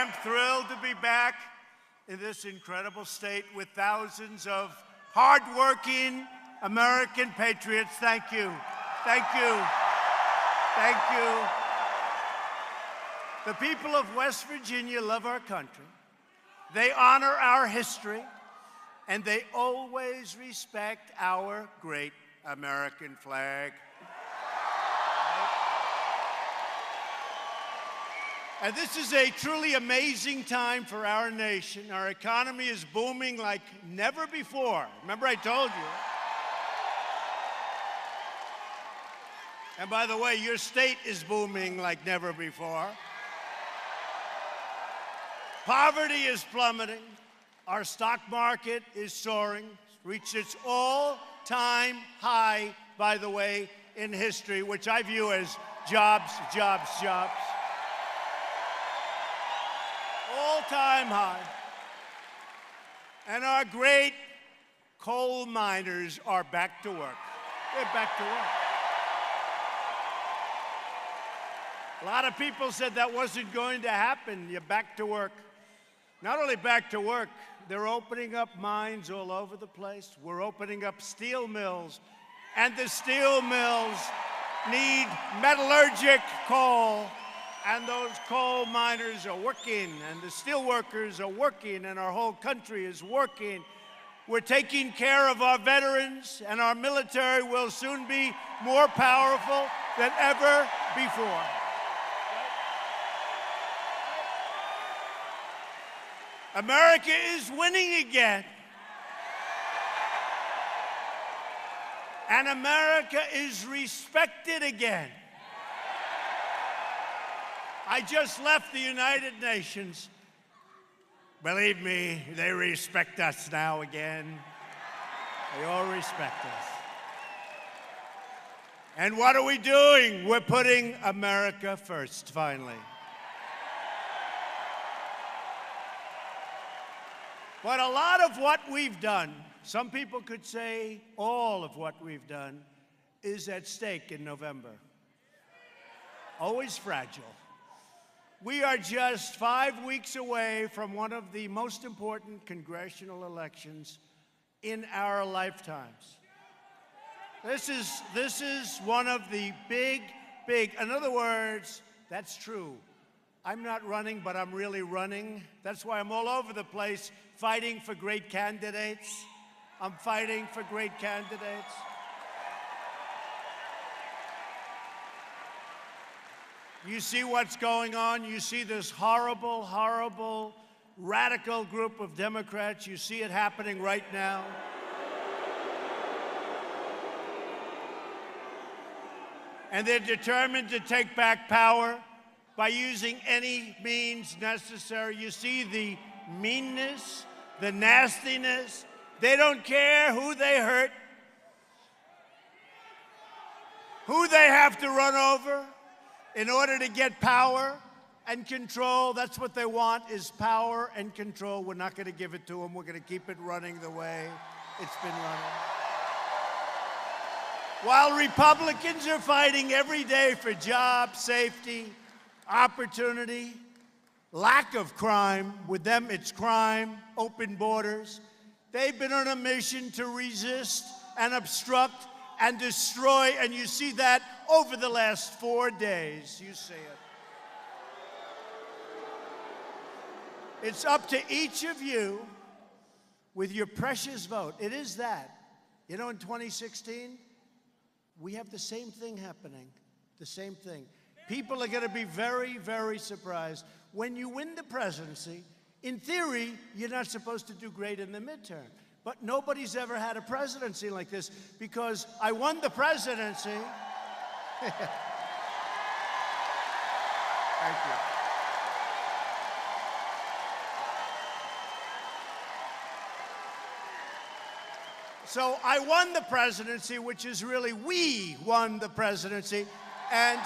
am thrilled to be back in this incredible state with thousands of hardworking American patriots. Thank you. Thank you. Thank you. The people of West Virginia love our country. They honor our history, and they always respect our great American flag. And this is a truly amazing time for our nation. Our economy is booming like never before. Remember I told you. And by the way, your state is booming like never before. Poverty is plummeting. Our stock market is soaring. It's reached its all-time high, by the way, in history, which I view as jobs, jobs, jobs. All-time high. And our great coal miners are back to work. They're back to work. A lot of people said that wasn't going to happen. You're back to work. Not only back to work, they're opening up mines all over the place. We're opening up steel mills, and the steel mills need metallurgic coal, and those coal miners are working, and the steel workers are working, and our whole country is working. We're taking care of our veterans, and our military will soon be more powerful than ever before. America is winning again. And America is respected again. I just left the United Nations. Believe me, they respect us now again. They all respect us. And what are we doing? We're putting America first, finally. But a lot of what we've done, some people could say all of what we've done, is at stake in November. Always fragile. We are just 5 weeks away from one of the most important congressional elections in our lifetimes. This is one of the big, in other words, that's true. I'm not running, but I'm really running. That's why I'm all over the place fighting for great candidates. I'm fighting for great candidates. You see what's going on. You see this horrible, horrible, radical group of Democrats. You see it happening right now. And they're determined to take back power by using any means necessary. You see the meanness, the nastiness. They don't care who they hurt, who they have to run over in order to get power and control. That's what they want, is power and control. We're not going to give it to them. We're going to keep it running the way it's been running. While Republicans are fighting every day for jobs, safety, opportunity, lack of crime. With them, it's crime, open borders. They've been on a mission to resist and obstruct and destroy, and you see that over the last 4 days. You see it. It's up to each of you with your precious vote. It is that. You know, in 2016, we have the same thing happening, the same thing. People are going to be very, very surprised. When you win the presidency, in theory, you're not supposed to do great in the midterm. But nobody's ever had a presidency like this because I won the presidency. Thank you. So I won the presidency, which is really we won the presidency. And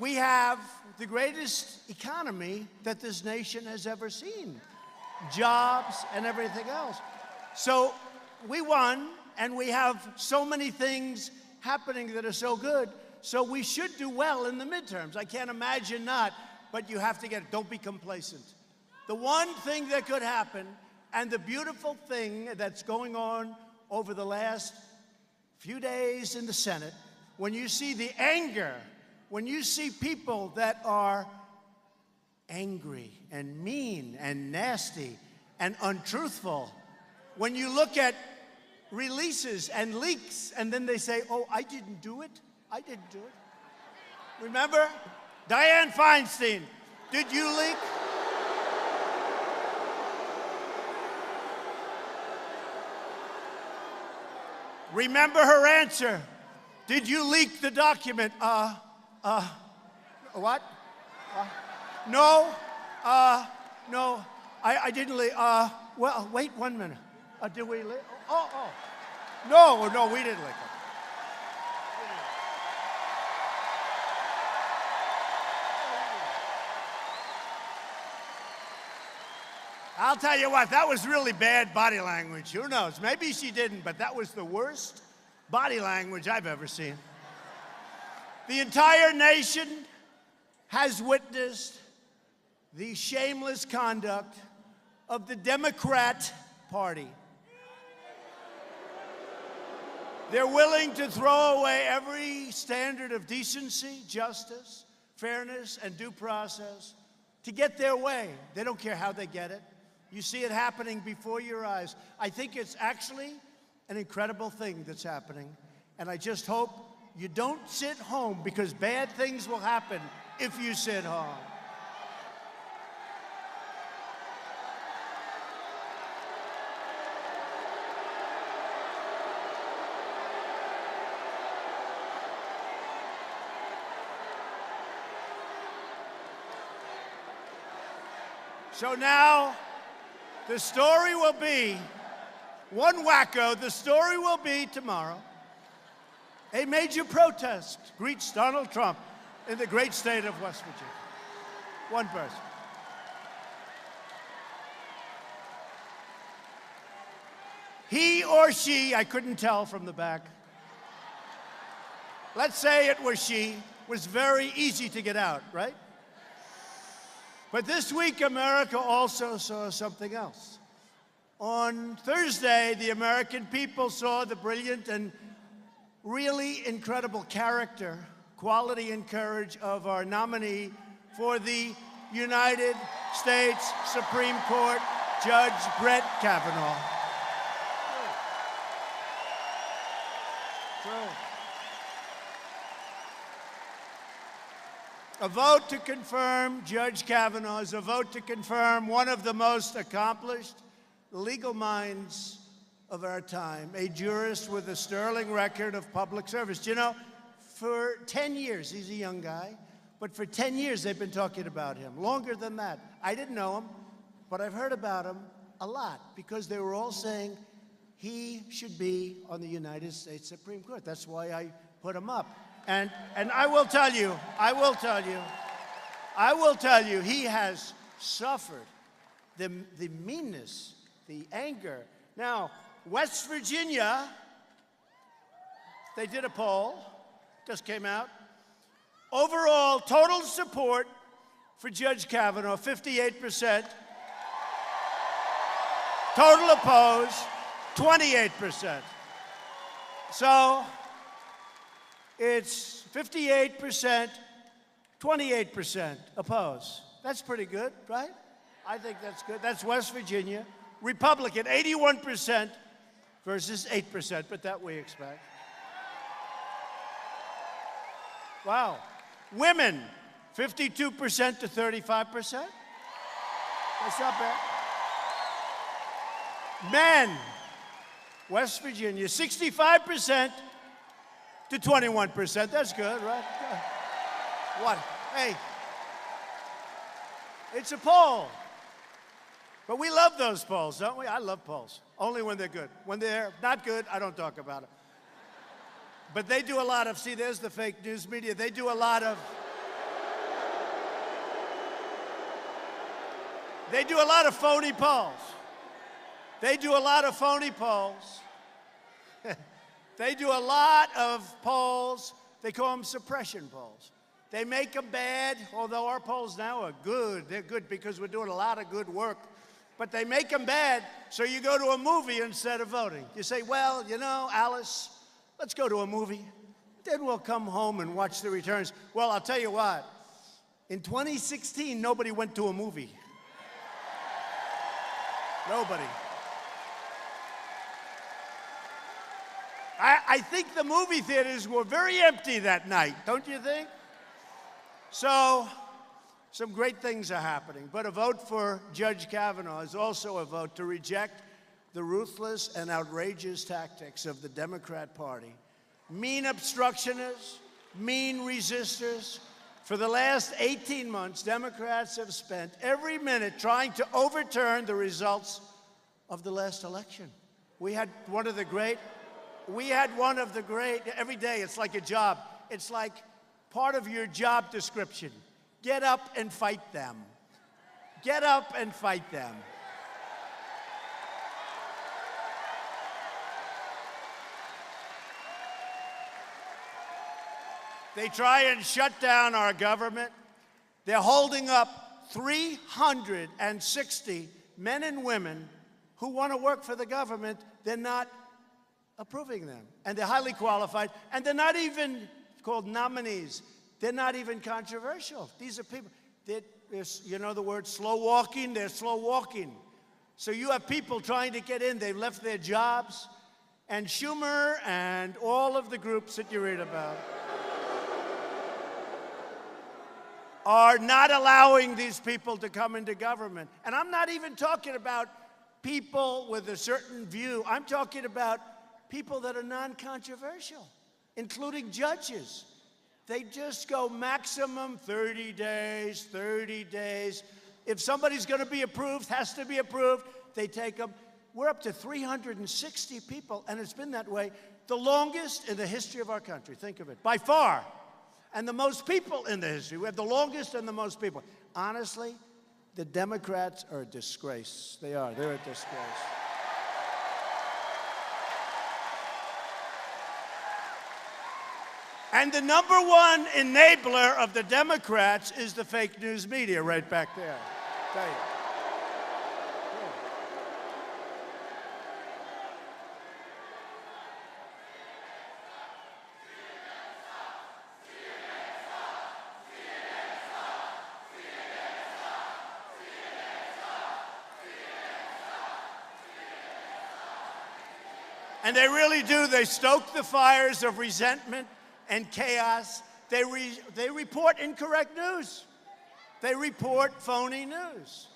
we have the greatest economy that this nation has ever seen. Jobs and everything else. So we won, and we have so many things happening that are so good So we should do well in the midterms. I can't imagine not, but you have to get it. Don't be complacent. The one thing that could happen, and the beautiful thing that's going on over the last few days in the Senate, when you see the anger, when you see people that are angry and mean and nasty and untruthful, when you look at releases and leaks and then they say, oh, I didn't do it, I didn't do it. Remember? Dianne Feinstein, did you leak? Remember her answer. Did you leak the document? What? No, no, I didn't leak. Well, wait 1 minute. Did we leak? No, we didn't leak it. I'll tell you what, that was really bad body language. Who knows? Maybe she didn't, but that was the worst body language I've ever seen. The entire nation has witnessed the shameless conduct of the Democrat Party. They're willing to throw away every standard of decency, justice, fairness, and due process to get their way. They don't care how they get it. You see it happening before your eyes. I think it's actually an incredible thing that's happening. And I just hope you don't sit home, because bad things will happen if you sit home. So now, the story will be, one wacko, the story will be tomorrow, a major protest greets Donald Trump in the great state of West Virginia. One person. He or she, I couldn't tell from the back. Let's say it was she, was very easy to get out, right? But this week, America also saw something else. On Thursday, the American people saw the brilliant and really incredible character, quality, and courage of our nominee for the United States Supreme Court, Judge Brett Kavanaugh. True. A vote to confirm Judge Kavanaugh is a vote to confirm one of the most accomplished legal minds of our time, a jurist with a sterling record of public service. You know, for 10 years, he's a young guy, but for 10 years they've been talking about him, longer than that. I didn't know him, but I've heard about him a lot, because they were all saying he should be on the United States Supreme Court. That's why I put him up. And I will tell you, he has suffered the meanness, the anger. Now, West Virginia, they did a poll, just came out. Overall, total support for Judge Kavanaugh, 58%. Total opposed, 28%. So, it's 58%, 28% opposed. That's pretty good, right? I think that's good. That's West Virginia. Republican, 81% versus 8%, but that we expect. Wow. Women, 52% to 35%. That's not bad. Men, West Virginia, 65% to 21%. That's good, right? What? Hey, it's a poll. But we love those polls, don't we? I love polls, only when they're good. When they're not good, I don't talk about them. But they do a lot of, see, there's the fake news media. They do a lot of phony polls. They do a lot of phony polls. They do a lot of polls They call them suppression polls. They make them bad, although our polls now are good. They're good because we're doing a lot of good work. But they make them bad, so you go to a movie instead of voting. You say, well, you know, Alice, let's go to a movie. Then we'll come home and watch the returns. Well, I'll tell you what. In 2016, nobody went to a movie. Nobody. I think the movie theaters were very empty that night, don't you think? So, some great things are happening. But a vote for Judge Kavanaugh is also a vote to reject the ruthless and outrageous tactics of the Democrat Party. Mean obstructionists, mean resistors. For the last 18 months, Democrats have spent every minute trying to overturn the results of the last election. We had one of the great, every day it's like a job. It's like part of your job description. Get up and fight them. Get up and fight them. They try and shut down our government. They're holding up 360 men and women who want to work for the government. They're not approving them. And they're highly qualified. And they're not even called nominees. They're not even controversial. These are people, you know the word slow walking? They're slow walking. So you have people trying to get in. They've left their jobs. And Schumer and all of the groups that you read about are not allowing these people to come into government. And I'm not even talking about people with a certain view. I'm talking about people that are non-controversial, including judges. They just go maximum 30 days, 30 days. If somebody's going to be approved, has to be approved, they take them. We're up to 360 people, and it's been that way the longest in the history of our country. Think of it, by far. And the most people in the history. We have the longest and the most people. Honestly, the Democrats are a disgrace. They are. They're a disgrace. And the number one enabler of the Democrats is the fake news media right back there. I'll tell you. And they really do. They stoke the fires of resentment and chaos. They report incorrect news. They report phony news.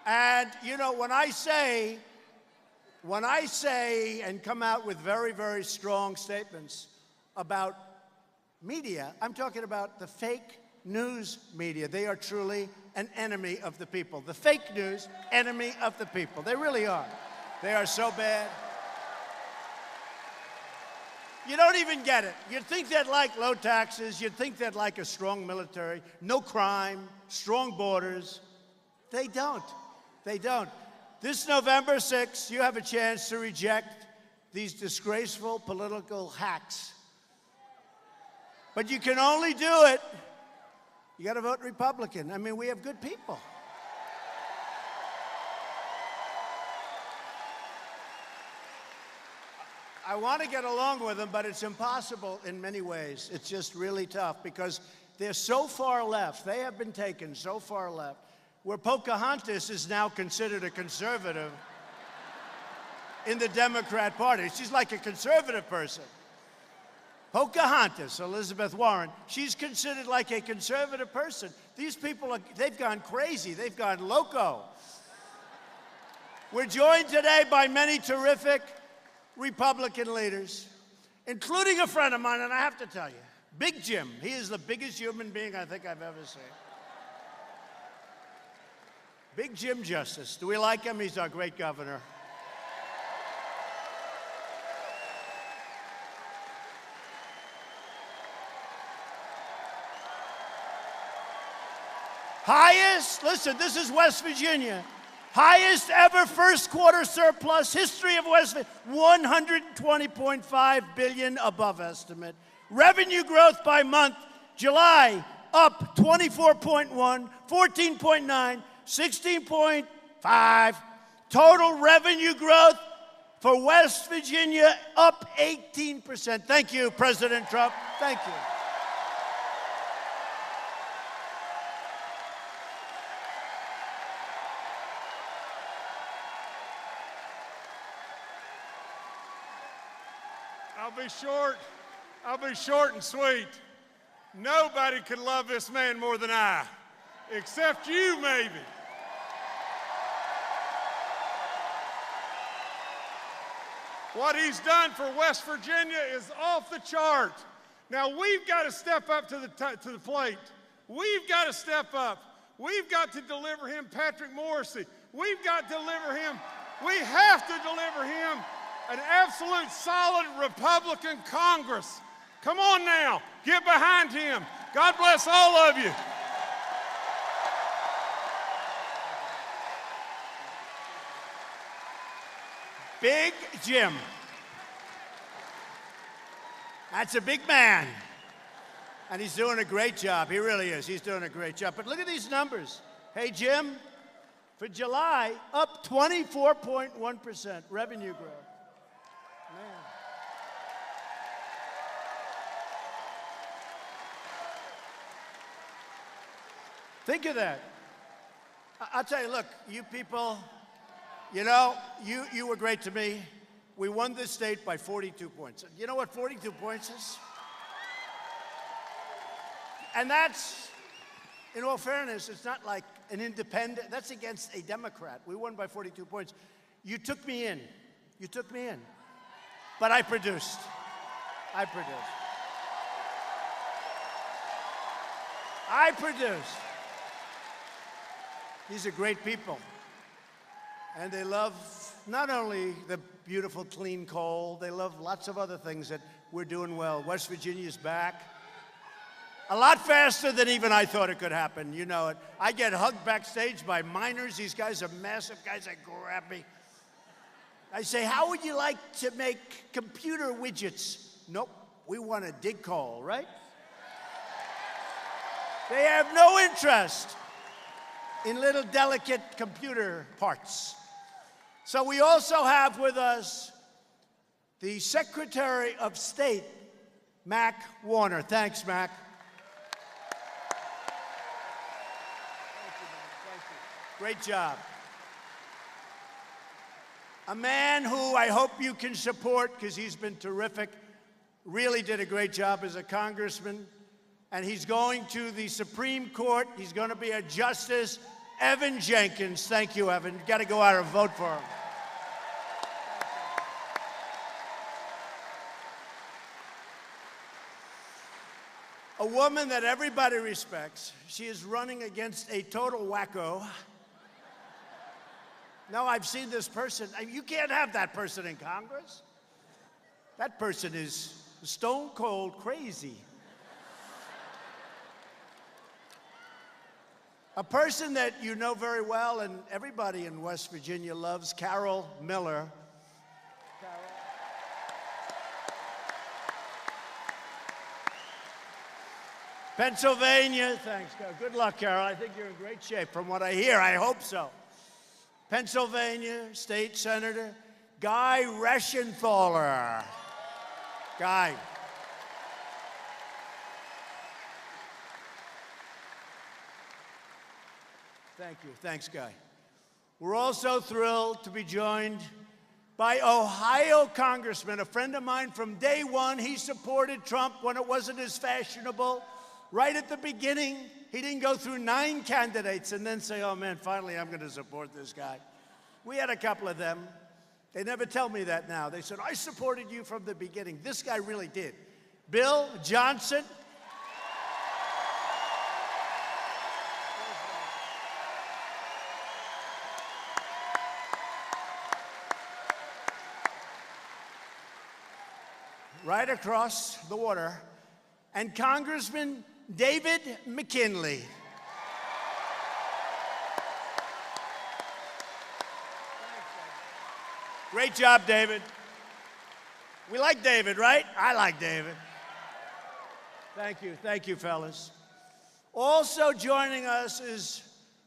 And, you know, when I say and come out with very, very strong statements about media, I'm talking about the fake news media. They are truly an enemy of the people. The fake news, enemy of the people. They really are. They are so bad. You don't even get it. You'd think they'd like low taxes. You'd think they'd like a strong military, no crime, strong borders. They don't. They don't. This November 6th, you have a chance to reject these disgraceful political hacks. But you can only do it. You got to vote Republican. I mean, we have good people. I want to get along with them, but it's impossible in many ways. It's just really tough because they're so far left. They have been taken so far left, where Pocahontas is now considered a conservative in the Democrat Party. She's like a conservative person. Pocahontas, Elizabeth Warren, she's considered like a conservative person. These people, they've gone crazy. They've gone loco. We're joined today by many terrific Republican leaders, including a friend of mine, and I have to tell you, Big Jim. He is the biggest human being I think I've ever seen. Big Jim Justice. Do we like him? He's our great governor. Highest, listen, this is West Virginia. Highest ever first quarter surplus, history of West Virginia, $120.5 billion above estimate. Revenue growth by month, July up 24.1, 14.9, 16.5. Total revenue growth for West Virginia up 18%. Thank you, President Trump. Thank you. I'll be short and sweet. Nobody could love this man more than I, except you, maybe. What he's done for West Virginia is off the chart. Now, we've got to step up to the plate. We've got to step up. We've got to deliver him Patrick Morrisey. We've got to deliver him. We have to deliver him an absolute solid Republican Congress. Come on now, get behind him. God bless all of you. Big Jim. That's a big man. And he's doing a great job. He really is. He's doing a great job. But look at these numbers. Hey, Jim, for July, up 24.1% revenue growth. Man. Think of that. I'll tell you, look, you people, you know, you were great to me. We won this state by 42 points. You know what 42 points is? And that's, in all fairness, it's not like an independent. That's against a Democrat. We won by 42 points. You took me in. You took me in. But I produced. I produced. I produced. These are great people. And they love not only the beautiful, clean coal, they love lots of other things that we're doing well. West Virginia's back. A lot faster than even I thought it could happen. You know it. I get hugged backstage by miners. These guys are massive guys that grab me. I say, how would you like to make computer widgets? Nope, we want to dig coal, right? They have no interest in little delicate computer parts. So we also have with us the Secretary of State, Mac Warner. Thanks, Mac. Great job. A man who I hope you can support because he's been terrific, really did a great job as a congressman, and he's going to the Supreme Court. He's going to be a justice, Evan Jenkins. Thank you, Evan. You've got to go out and vote for him. A woman that everybody respects. She is running against a total wacko. No, I've seen this person. You can't have that person in Congress. That person is stone cold crazy. A person that you know very well and everybody in West Virginia loves, Carol Miller. Pennsylvania, thanks, Carol. Good luck, Carol. I think you're in great shape from what I hear. I hope so. Pennsylvania State Senator Guy Reschenthaler. Guy. Thank you. Thanks, Guy. We're also thrilled to be joined by Ohio Congressman, a friend of mine from day one. He supported Trump when it wasn't as fashionable. Right at the beginning, he didn't go through 9 candidates and then say, oh man, finally I'm going to support this guy. We had a couple of them. They never tell me that now. They said, I supported you from the beginning. This guy really did. Bill Johnson. Right across the water. And Congressman David McKinley. Great job, David. We like David, right? I like David. Thank you, fellas. Also joining us is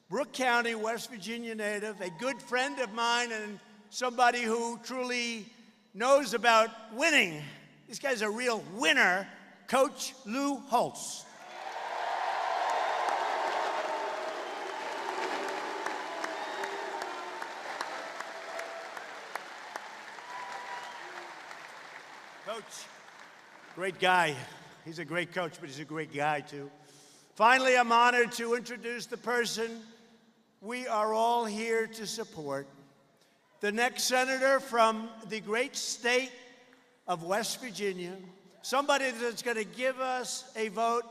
Brooke County, West Virginia native, a good friend of mine and somebody who truly knows about winning. This guy's a real winner, Coach Lou Holtz. Coach, great guy. He's a great coach, but he's a great guy, too. Finally, I'm honored to introduce the person we are all here to support, the next senator from the great state of West Virginia, somebody that's going to give us a vote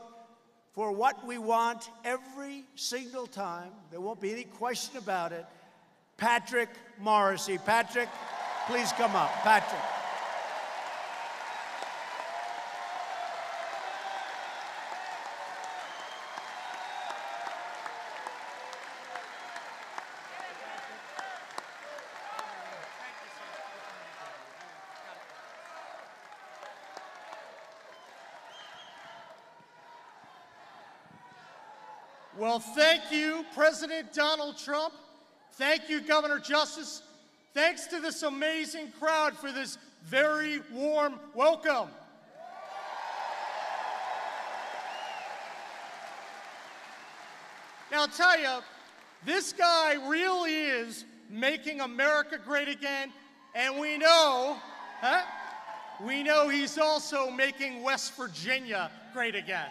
for what we want every single time. There won't be any question about it. Patrick Morrissey. Patrick, please come up. Patrick. Well, thank you, President Donald Trump. Thank you, Governor Justice. Thanks to this amazing crowd for this very warm welcome. Now, I'll tell you, this guy really is making America great again, and we know he's also making West Virginia great again.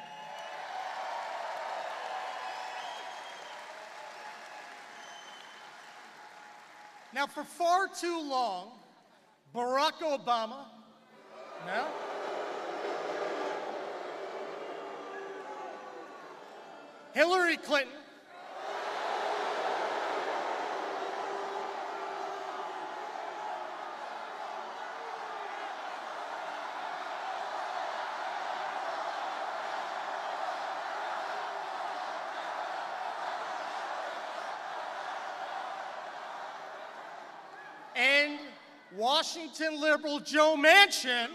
Now, for far too long, Barack Obama, Hillary Clinton, and Washington liberal Joe Manchin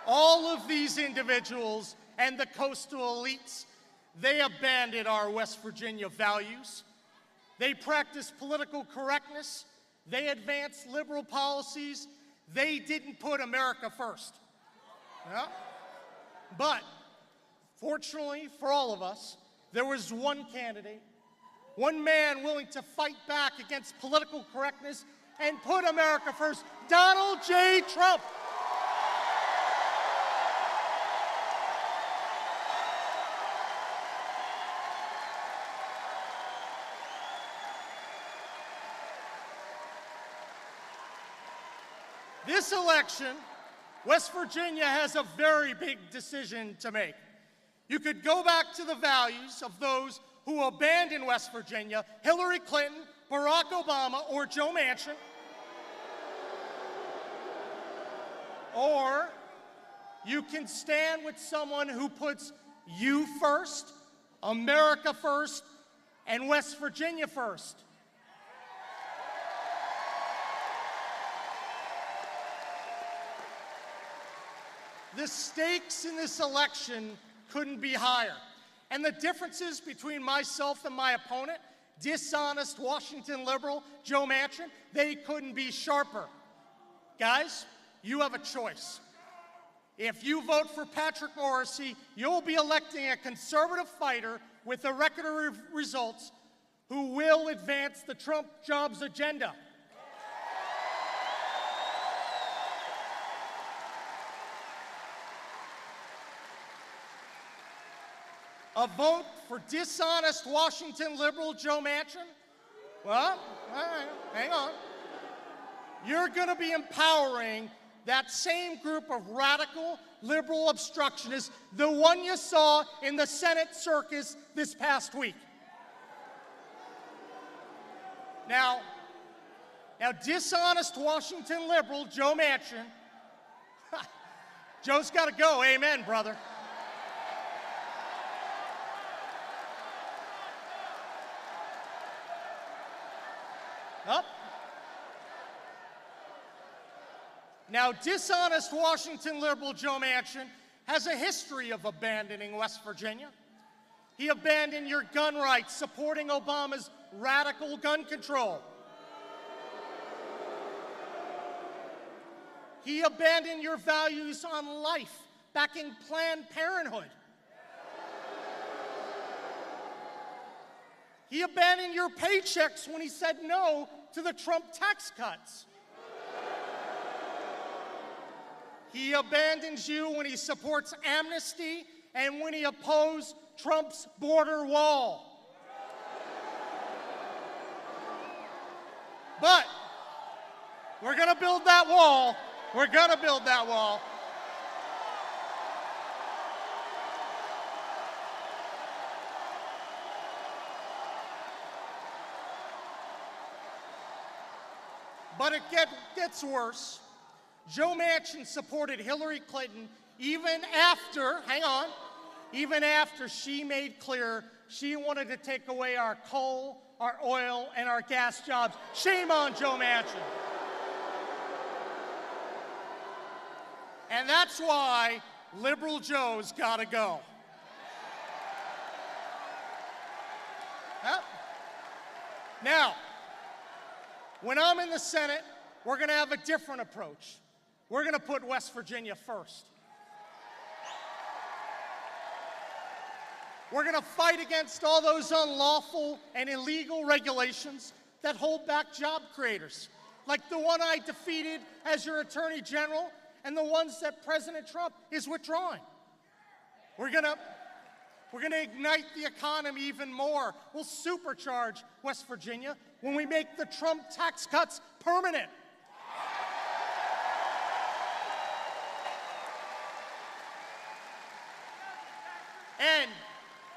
all of these individuals and the coastal elites, they abandoned our West Virginia values. They practiced political correctness. They advanced liberal policies. They didn't put America first. But fortunately for all of us, there was one candidate, one man willing to fight back against political correctness and put America first, Donald J. Trump. This election, West Virginia has a very big decision to make. You could go back to the values of those who abandoned West Virginia, Hillary Clinton, Barack Obama, or Joe Manchin. Or you can stand with someone who puts you first, America first, and West Virginia first. The stakes in this election couldn't be higher. And the differences between myself and my opponent, dishonest Washington liberal Joe Manchin, they couldn't be sharper. Guys, you have a choice. If you vote for Patrick Morrissey, you'll be electing a conservative fighter with a record of results who will advance the Trump jobs agenda. A vote for dishonest Washington liberal Joe Manchin? Well, all right, hang on. You're going to be empowering that same group of radical liberal obstructionists, the one you saw in the Senate circus this past week. Now, dishonest Washington liberal Joe Manchin, Joe's got to go, amen, brother. Now, dishonest Washington liberal Joe Manchin has a history of abandoning West Virginia. He abandoned your gun rights, supporting Obama's radical gun control. He abandoned your values on life, backing Planned Parenthood. He abandoned your paychecks when he said no to the Trump tax cuts. He abandons you when he supports amnesty and when he opposed Trump's border wall. But we're going to build that wall. We're going to build that wall. But it gets worse. Joe Manchin supported Hillary Clinton even after, even after she made clear she wanted to take away our coal, our oil, and our gas jobs. Shame on Joe Manchin. And that's why liberal Joe's got to go. Yep. Now, when I'm in the Senate, we're going to have a different approach. We're going to put West Virginia first. We're going to fight against all those unlawful and illegal regulations that hold back job creators, like the one I defeated as your Attorney General and the ones that President Trump is withdrawing. We're going to ignite the economy even more. We'll supercharge West Virginia when we make the Trump tax cuts permanent. And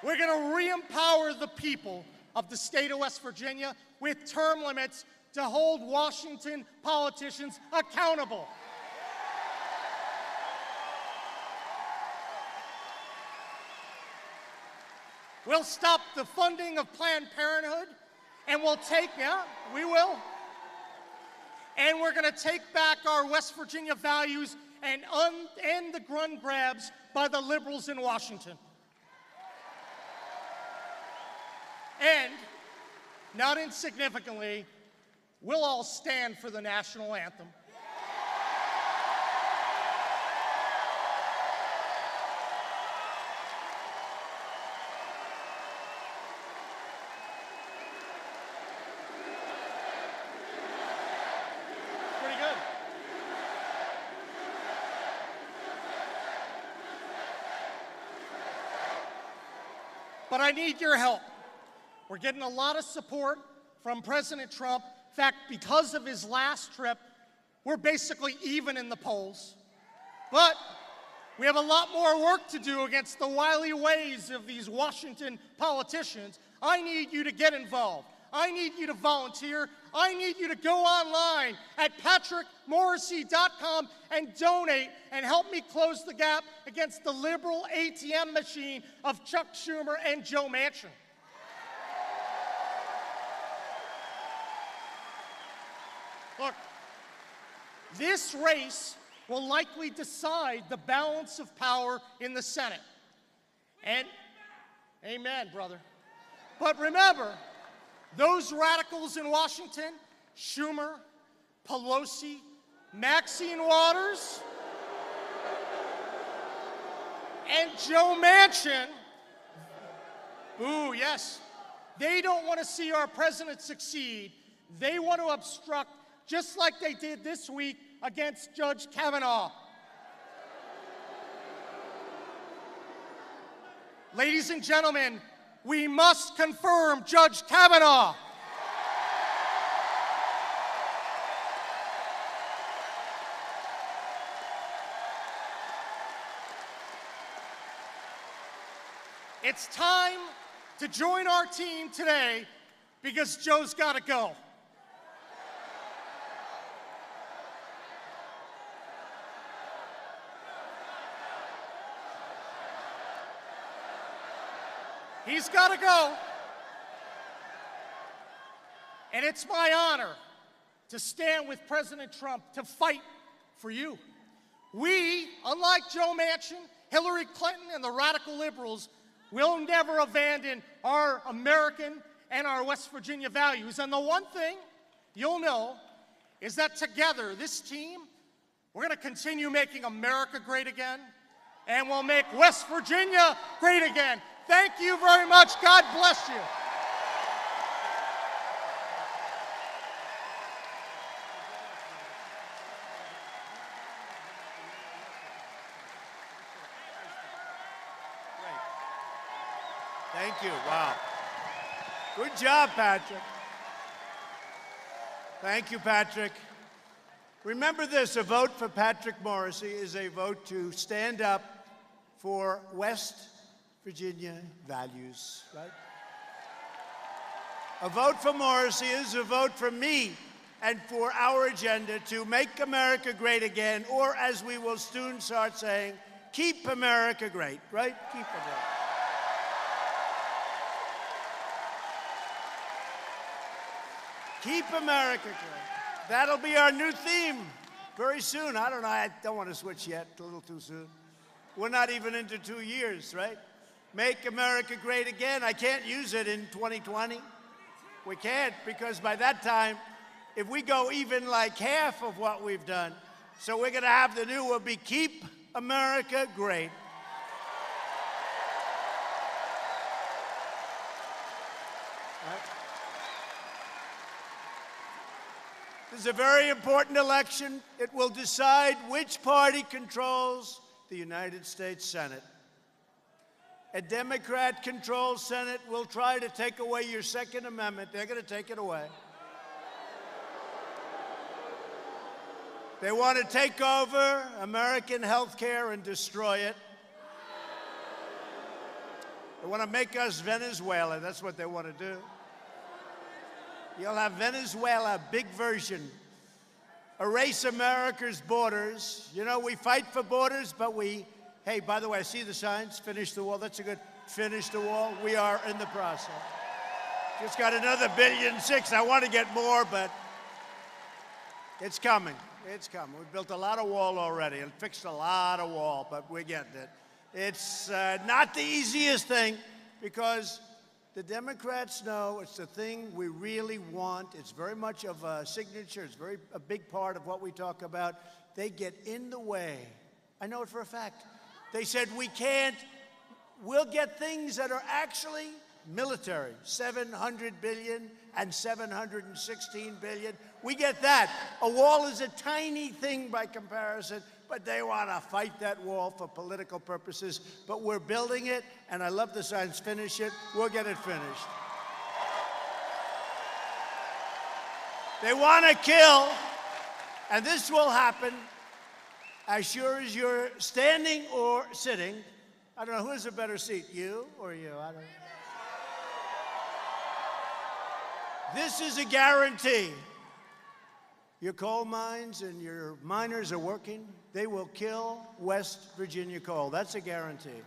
we're going to re-empower the people of the state of West Virginia with term limits to hold Washington politicians accountable. We'll stop the funding of Planned Parenthood, and we will. And we're going to take back our West Virginia values and end the gun grabs by the liberals in Washington. And, not insignificantly, we'll all stand for the national anthem. Pretty good. But I need your help. We're getting a lot of support from President Trump. In fact, because of his last trip, we're basically even in the polls. But we have a lot more work to do against the wily ways of these Washington politicians. I need you to get involved. I need you to volunteer. I need you to go online at patrickmorrissey.com and donate and help me close the gap against the liberal ATM machine of Chuck Schumer and Joe Manchin. Look, this race will likely decide the balance of power in the Senate. And, amen, brother. But remember, those radicals in Washington, Schumer, Pelosi, Maxine Waters, and Joe Manchin, ooh, yes, they don't want to see our president succeed. They want to obstruct, just like they did this week against Judge Kavanaugh. Ladies and gentlemen, we must confirm Judge Kavanaugh. It's time to join our team today because Joe's got to go. He's got to go. And it's my honor to stand with President Trump to fight for you. We, unlike Joe Manchin, Hillary Clinton, and the radical liberals, will never abandon our American and our West Virginia values. And the one thing you'll know is that together, this team, we're going to continue making America great again, and we'll make West Virginia great again. Thank you very much. God bless you. Thank you. Wow. Good job, Patrick. Thank you, Patrick. Remember this, a vote for Patrick Morrissey is a vote to stand up for West Virginia values, right? A vote for Morrissey is a vote for me and for our agenda to make America great again, or as we will soon start saying, keep America great, right? Keep it great. Keep America great. That'll be our new theme very soon. I don't know. I don't want to switch yet. It's a little too soon. We're not even into 2 years, right? Make America great again. I can't use it in 2020. We can't, because by that time, if we go even like half of what we've done, so we're going to have the new will be Keep America Great. This is a very important election. It will decide which party controls the United States Senate. A Democrat-controlled Senate will try to take away your Second Amendment. They're going to take it away. They want to take over American health care and destroy it. They want to make us Venezuela. That's what they want to do. You'll have Venezuela, big version. Erase America's borders. You know, we fight for borders, but hey, by the way, I see the signs, finish the wall. That's a good, finish the wall. We are in the process. Just got another $1.6 billion. I want to get more, but it's coming. It's coming. We've built a lot of wall already and fixed a lot of wall, but we're getting it. It's not the easiest thing, because the Democrats know it's the thing we really want. It's very much of a signature. It's a big part of what we talk about. They get in the way. I know it for a fact. They said we'll get things that are actually military, $700 billion and $716 billion. We get that. A wall is a tiny thing by comparison, but they want to fight that wall for political purposes. But we're building it, and I love the signs, finish it. We'll get it finished. They want to kill, and this will happen as sure as you're standing or sitting. I don't know, who has a better seat, you or you? I don't know. This is a guarantee. Your coal mines and your miners are working. They will kill West Virginia coal. That's a guarantee.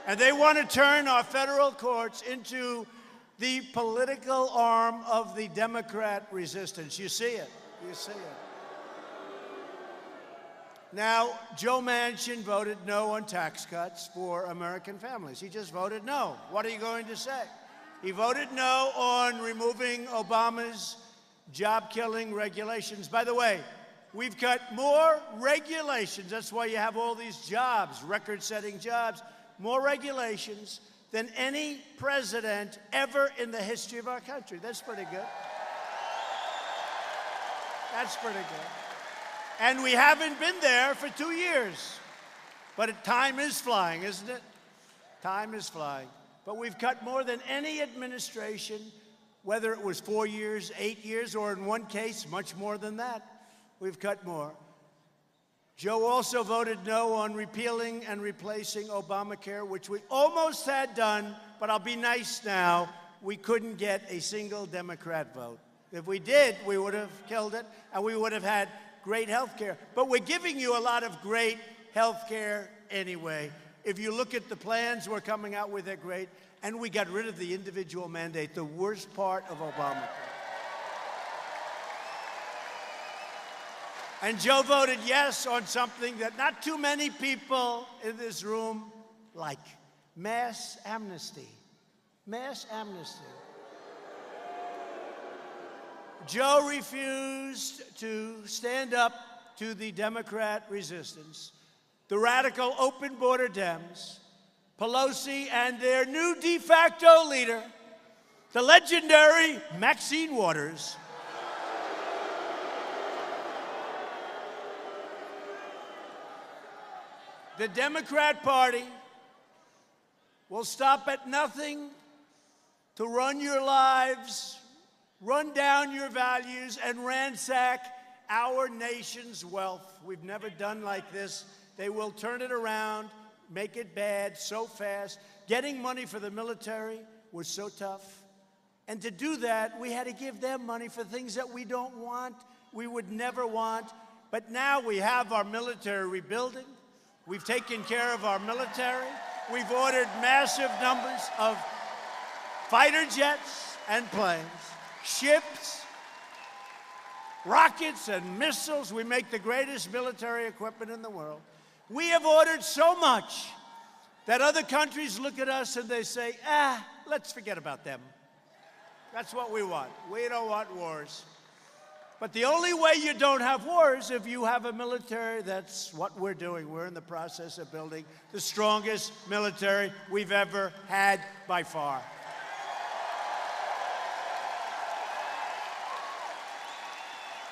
And they want to turn our federal courts into the political arm of the Democrat resistance. You see it. You see it. Now, Joe Manchin voted no on tax cuts for American families. He just voted no. What are you going to say? He voted no on removing Obama's job-killing regulations. By the way, we've cut more regulations. That's why you have all these jobs, record-setting jobs, more regulations than any president ever in the history of our country. That's pretty good. That's pretty good. And we haven't been there for 2 years. But time is flying, isn't it? Time is flying. But we've cut more than any administration, whether it was 4 years, 8 years, or in one case, much more than that. We've cut more. Joe also voted no on repealing and replacing Obamacare, which we almost had done, but I'll be nice now. We couldn't get a single Democrat vote. If we did, we would have killed it, and we would have had great health care. But we're giving you a lot of great health care anyway. If you look at the plans we're coming out with, they're great. And we got rid of the individual mandate, the worst part of Obamacare. And Joe voted yes on something that not too many people in this room like: mass amnesty. Mass amnesty. Joe refused to stand up to the Democrat resistance, the radical open border Dems, Pelosi, and their new de facto leader, the legendary Maxine Waters. The Democrat Party will stop at nothing to run your lives, run down your values, and ransack our nation's wealth. We've never done like this. They will turn it around, make it bad so fast. Getting money for the military was so tough. And to do that, we had to give them money for things that we don't want, we would never want. But now we have our military rebuilding. We've taken care of our military. We've ordered massive numbers of fighter jets and planes, ships, rockets and missiles. We make the greatest military equipment in the world. We have ordered so much that other countries look at us and they say, let's forget about them. That's what we want. We don't want wars. But the only way you don't have wars is if you have a military. That's what we're doing. We're in the process of building the strongest military we've ever had by far.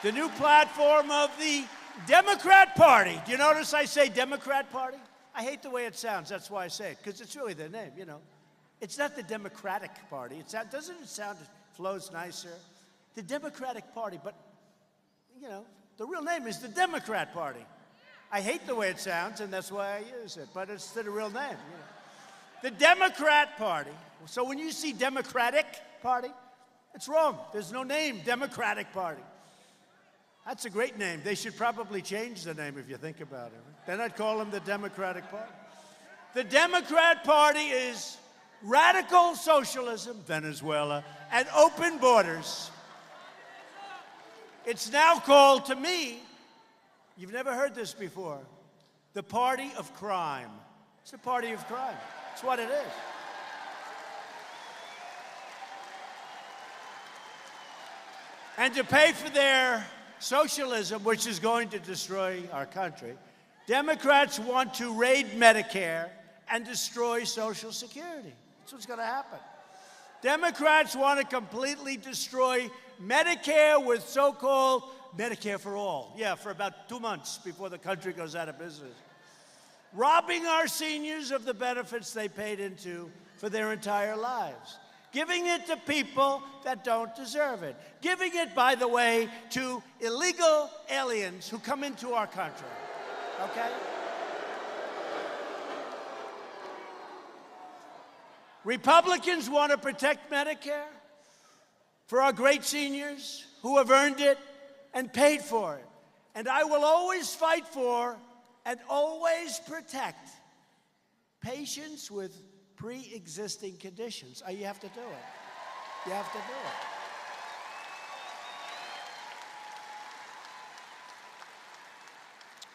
The new platform of the Democrat Party. Do you notice I say Democrat Party? I hate the way it sounds. That's why I say it, because it's really their name, you know. It's not the Democratic Party. Doesn't it sound, it flows nicer? The Democratic Party, but, you know, the real name is the Democrat Party. I hate the way it sounds, and that's why I use it, but it's the real name, you know. The Democrat Party. So when you see Democratic Party, it's wrong. There's no name, Democratic Party. That's a great name. They should probably change the name if you think about it. Then I'd call them the Democratic Party. The Democrat Party is radical socialism, Venezuela, and open borders. It's now called, to me, you've never heard this before, the party of crime. It's a party of crime. It's what it is. And to pay for their socialism, which is going to destroy our country, Democrats want to raid Medicare and destroy Social Security. That's what's going to happen. Democrats want to completely destroy Medicare with so-called Medicare for all. Yeah, for about 2 months before the country goes out of business. Robbing our seniors of the benefits they paid into for their entire lives. Giving it to people that don't deserve it. Giving it, by the way, to illegal aliens who come into our country. Okay? Republicans want to protect Medicare for our great seniors who have earned it and paid for it. And I will always fight for and always protect patients with pre-existing conditions. You have to do it. You have to do it.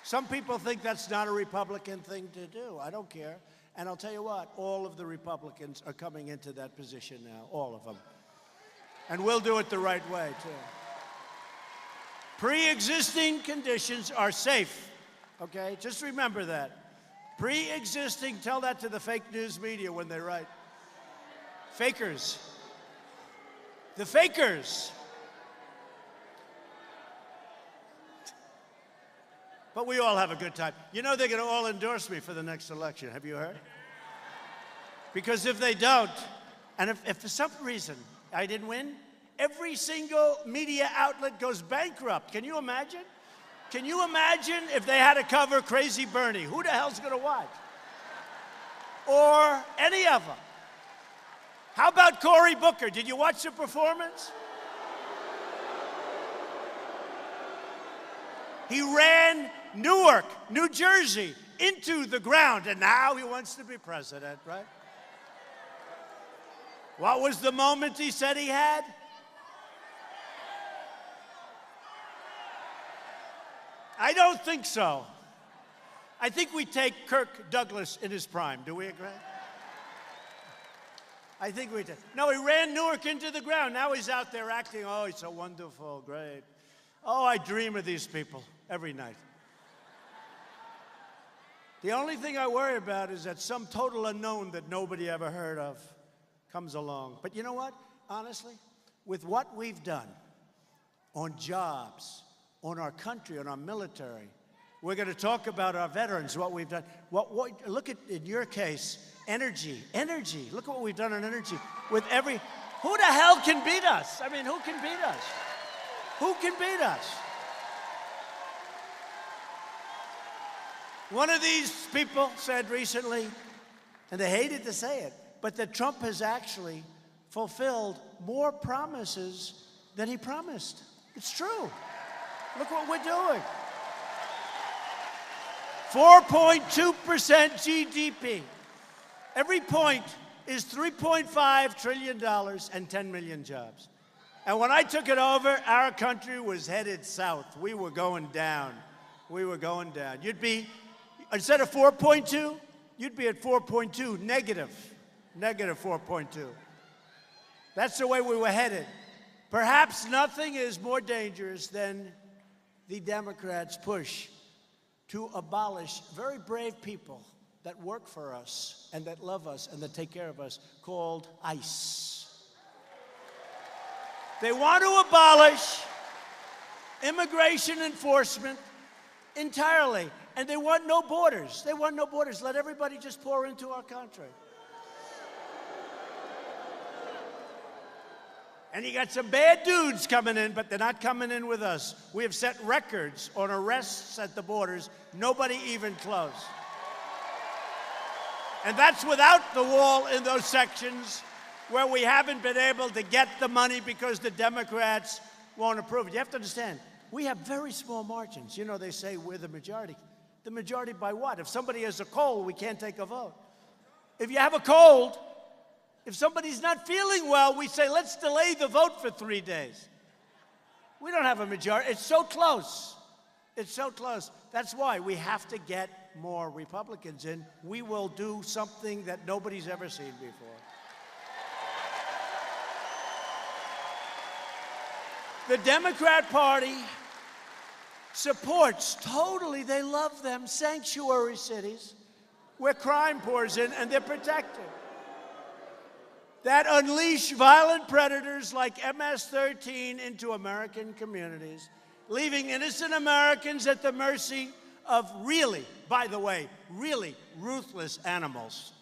Some people think that's not a Republican thing to do. I don't care. And I'll tell you what, all of the Republicans are coming into that position now, all of them. And we'll do it the right way, too. Pre-existing conditions are safe, okay? Just remember that. Pre-existing, tell that to the fake news media when they write. Fakers. The fakers. But we all have a good time. You know they're going to all endorse me for the next election. Have you heard? Because if they don't, and if for some reason I didn't win, every single media outlet goes bankrupt. Can you imagine? Can you imagine if they had to cover Crazy Bernie? Who the hell's going to watch? Or any of them. How about Cory Booker? Did you watch the performance? He ran Newark, New Jersey, into the ground, and now he wants to be president, right? What was the moment he said he had? I don't think so. I think we take Kirk Douglas in his prime. Do we agree? I think we did. No, he ran Newark into the ground. Now he's out there acting, oh, he's so wonderful, great. Oh, I dream of these people every night. The only thing I worry about is that some total unknown that nobody ever heard of comes along. But you know what? Honestly, with what we've done on jobs, on our country, on our military, we're going to talk about our veterans, what we've done. Look at, in your case, energy. Look at what we've done on energy. With every, who the hell can beat us? I mean, who can beat us? Who can beat us? One of these people said recently, and they hated to say it, but that Trump has actually fulfilled more promises than he promised. It's true. Look what we're doing. 4.2% GDP. Every point is $3.5 trillion and 10 million jobs. And when I took it over, our country was headed south. We were going down. We were going down. You'd be, instead of 4.2, you'd be at 4.2, negative 4.2. That's the way we were headed. Perhaps nothing is more dangerous than the Democrats' push to abolish very brave people that work for us and that love us and that take care of us, called ICE. They want to abolish immigration enforcement entirely, and they want no borders. They want no borders. Let everybody just pour into our country. And you got some bad dudes coming in, but they're not coming in with us. We have set records on arrests at the borders, nobody even close. And that's without the wall in those sections where we haven't been able to get the money because the Democrats won't approve it. You have to understand, we have very small margins. You know, they say we're the majority. The majority by what? If somebody has a cold, we can't take a vote. If you have a cold, if somebody's not feeling well, we say, let's delay the vote for 3 days. We don't have a majority. It's so close. It's so close. That's why we have to get more Republicans in. We will do something that nobody's ever seen before. The Democrat Party supports totally, they love them, sanctuary cities where crime pours in and they're protected. That unleash violent predators like MS-13 into American communities, leaving innocent Americans at the mercy of really, by the way, really ruthless animals.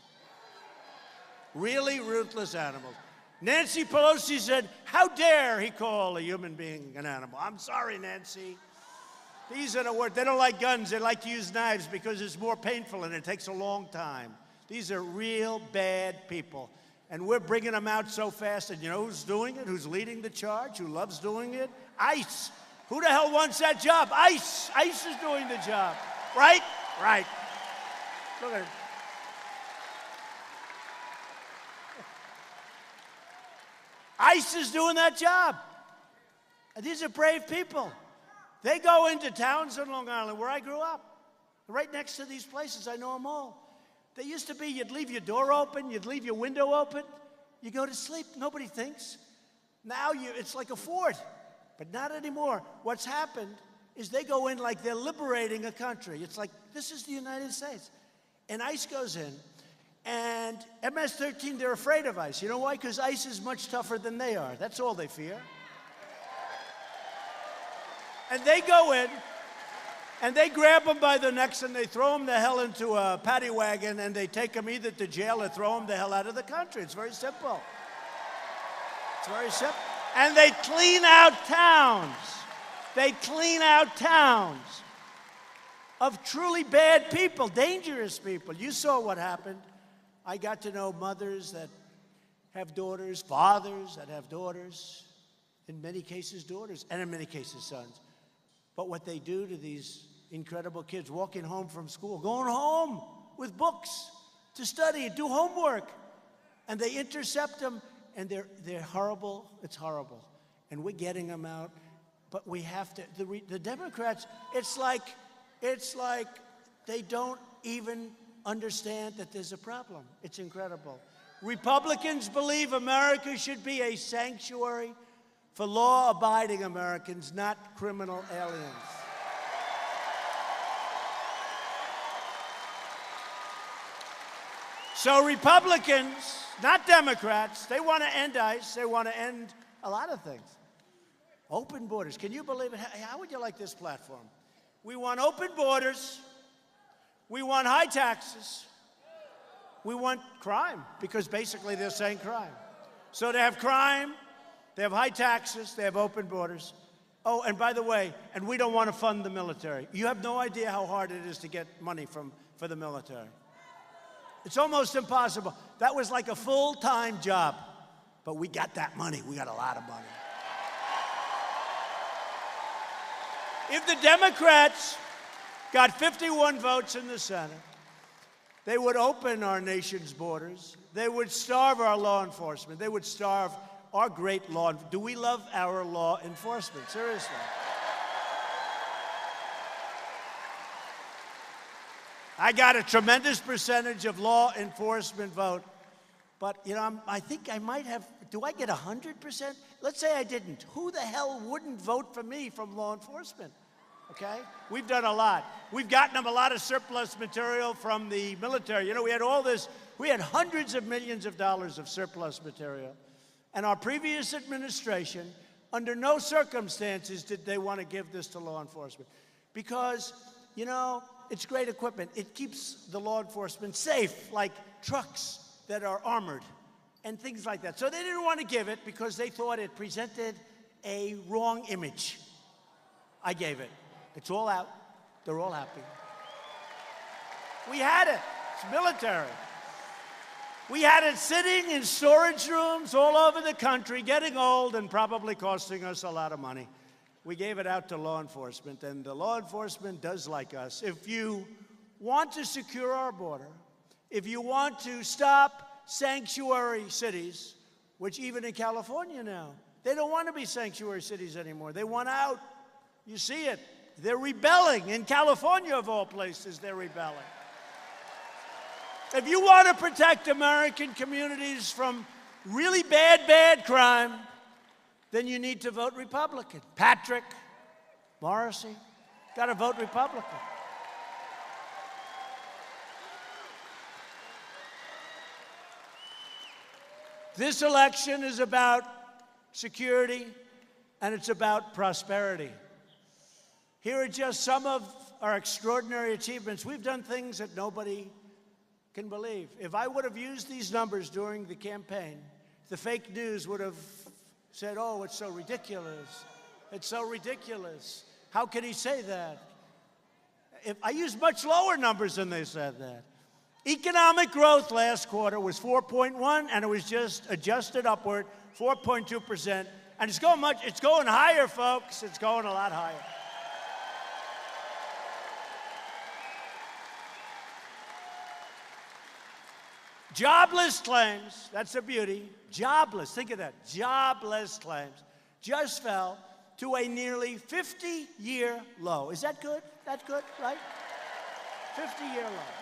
Really ruthless animals. Nancy Pelosi said, how dare he call a human being an animal? I'm sorry, Nancy. These are the words. They don't like guns. They like to use knives because it's more painful and it takes a long time. These are real bad people. And we're bringing them out so fast. And you know who's doing it? Who's leading the charge? Who loves doing it? ICE. Who the hell wants that job? ICE. ICE is doing the job. Right? Right. Look at it. ICE is doing that job. And these are brave people. They go into towns on Long Island where I grew up. Right next to these places. I know them all. They used to be, you'd leave your door open, you'd leave your window open, you go to sleep, nobody thinks. Now it's like a fort, but not anymore. What's happened is they go in like they're liberating a country. It's like, this is the United States. And ICE goes in, and MS-13, they're afraid of ICE. You know why? Because ICE is much tougher than they are. That's all they fear. And they go in, and they grab them by the necks and they throw them the hell into a paddy wagon and they take them either to jail or throw them the hell out of the country. It's very simple. It's very simple. And they clean out towns. They clean out towns of truly bad people, dangerous people. You saw what happened. I got to know mothers that have daughters, fathers that have daughters, in many cases daughters, and in many cases sons. But what they do to these incredible kids walking home from school, going home with books to study, do homework, and they intercept them, and they're horrible. It's horrible. And we're getting them out But we have to, the Democrats, it's like they don't even understand that there's a problem. It's incredible. Republicans believe America should be a sanctuary for law-abiding Americans, not criminal aliens. So Republicans, not Democrats, they want to end ICE. They want to end a lot of things. Open borders. Can you believe it? How would you like this platform? We want open borders. We want high taxes. We want crime, because basically they're saying crime. So they have crime, they have high taxes, they have open borders. Oh, and by the way, and we don't want to fund the military. You have no idea how hard it is to get money for the military. It's almost impossible. That was like a full-time job. But we got that money. We got a lot of money. If the Democrats got 51 votes in the Senate, they would open our nation's borders. They would starve our law enforcement. They would starve our great law enforcement. Do we love our law enforcement? Seriously. I got a tremendous percentage of law enforcement vote. But, you know, I think I might have, do I get 100%? Let's say I didn't. Who the hell wouldn't vote for me from law enforcement? Okay? We've done a lot. We've gotten them a lot of surplus material from the military. You know, we had all this, we had hundreds of millions of dollars of surplus material. And our previous administration, under no circumstances did they want to give this to law enforcement. Because, you know, it's great equipment. It keeps the law enforcement safe, like trucks that are armored and things like that. So they didn't want to give it because they thought it presented a wrong image. I gave it. It's all out. They're all happy. We had it. It's military. We had it sitting in storage rooms all over the country, getting old and probably costing us a lot of money. We gave it out to law enforcement, and the law enforcement does like us. If you want to secure our border, if you want to stop sanctuary cities, which even in California now, they don't want to be sanctuary cities anymore. They want out. You see it. They're rebelling. In California, of all places, they're rebelling. If you want to protect American communities from really bad crime, then you need to vote Republican. Patrick, Morrissey, got to vote Republican. This election is about security, and it's about prosperity. Here are just some of our extraordinary achievements. We've done things that nobody can believe. If I would have used these numbers during the campaign, the fake news would have said, oh, it's so ridiculous. It's so ridiculous. How can he say that? If I used much lower numbers than they said that. Economic growth last quarter was 4.1, and it was just adjusted upward, 4.2%. And it's going higher, folks. It's going a lot higher. Jobless claims, that's a beauty. Jobless, think of that. Jobless claims just fell to a nearly 50-year low. Is that good? That's good, right? 50-year low.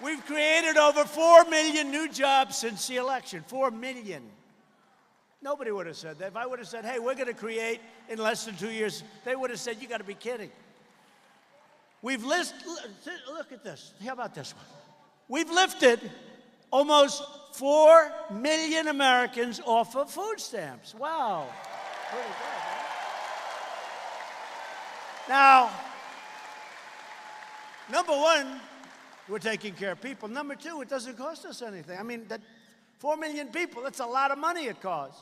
We've created over 4 million new jobs since the election. 4 million. Nobody would have said that. If I would have said, hey, we're going to create in less than 2 years, they would have said, you got to be kidding. Look at this. How about this one? We've lifted almost 4 million Americans off of food stamps. Wow. Pretty good, right? Now, number one, we're taking care of people. Number two, it doesn't cost us anything. I mean, that 4 million people, that's a lot of money it costs.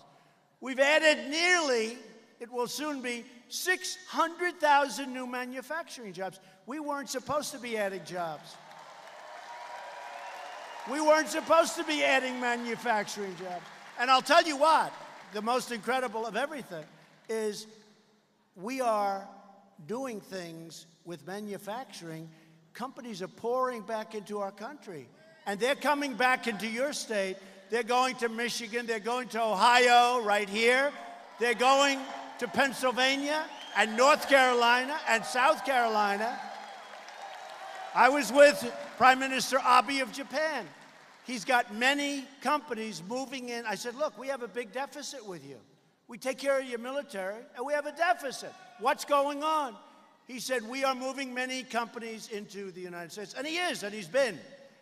We've added nearly, it will soon be, 600,000 new manufacturing jobs. We weren't supposed to be adding jobs. We weren't supposed to be adding manufacturing jobs. And I'll tell you what, the most incredible of everything is we are doing things with manufacturing. Companies are pouring back into our country. And they're coming back into your state. They're going to Michigan. They're going to Ohio right here. They're going to Pennsylvania and North Carolina and South Carolina. I was with Prime Minister Abe of Japan. He's got many companies moving in. I said, look, we have a big deficit with you. We take care of your military, and we have a deficit. What's going on? He said, we are moving many companies into the United States. And he is, and he's been.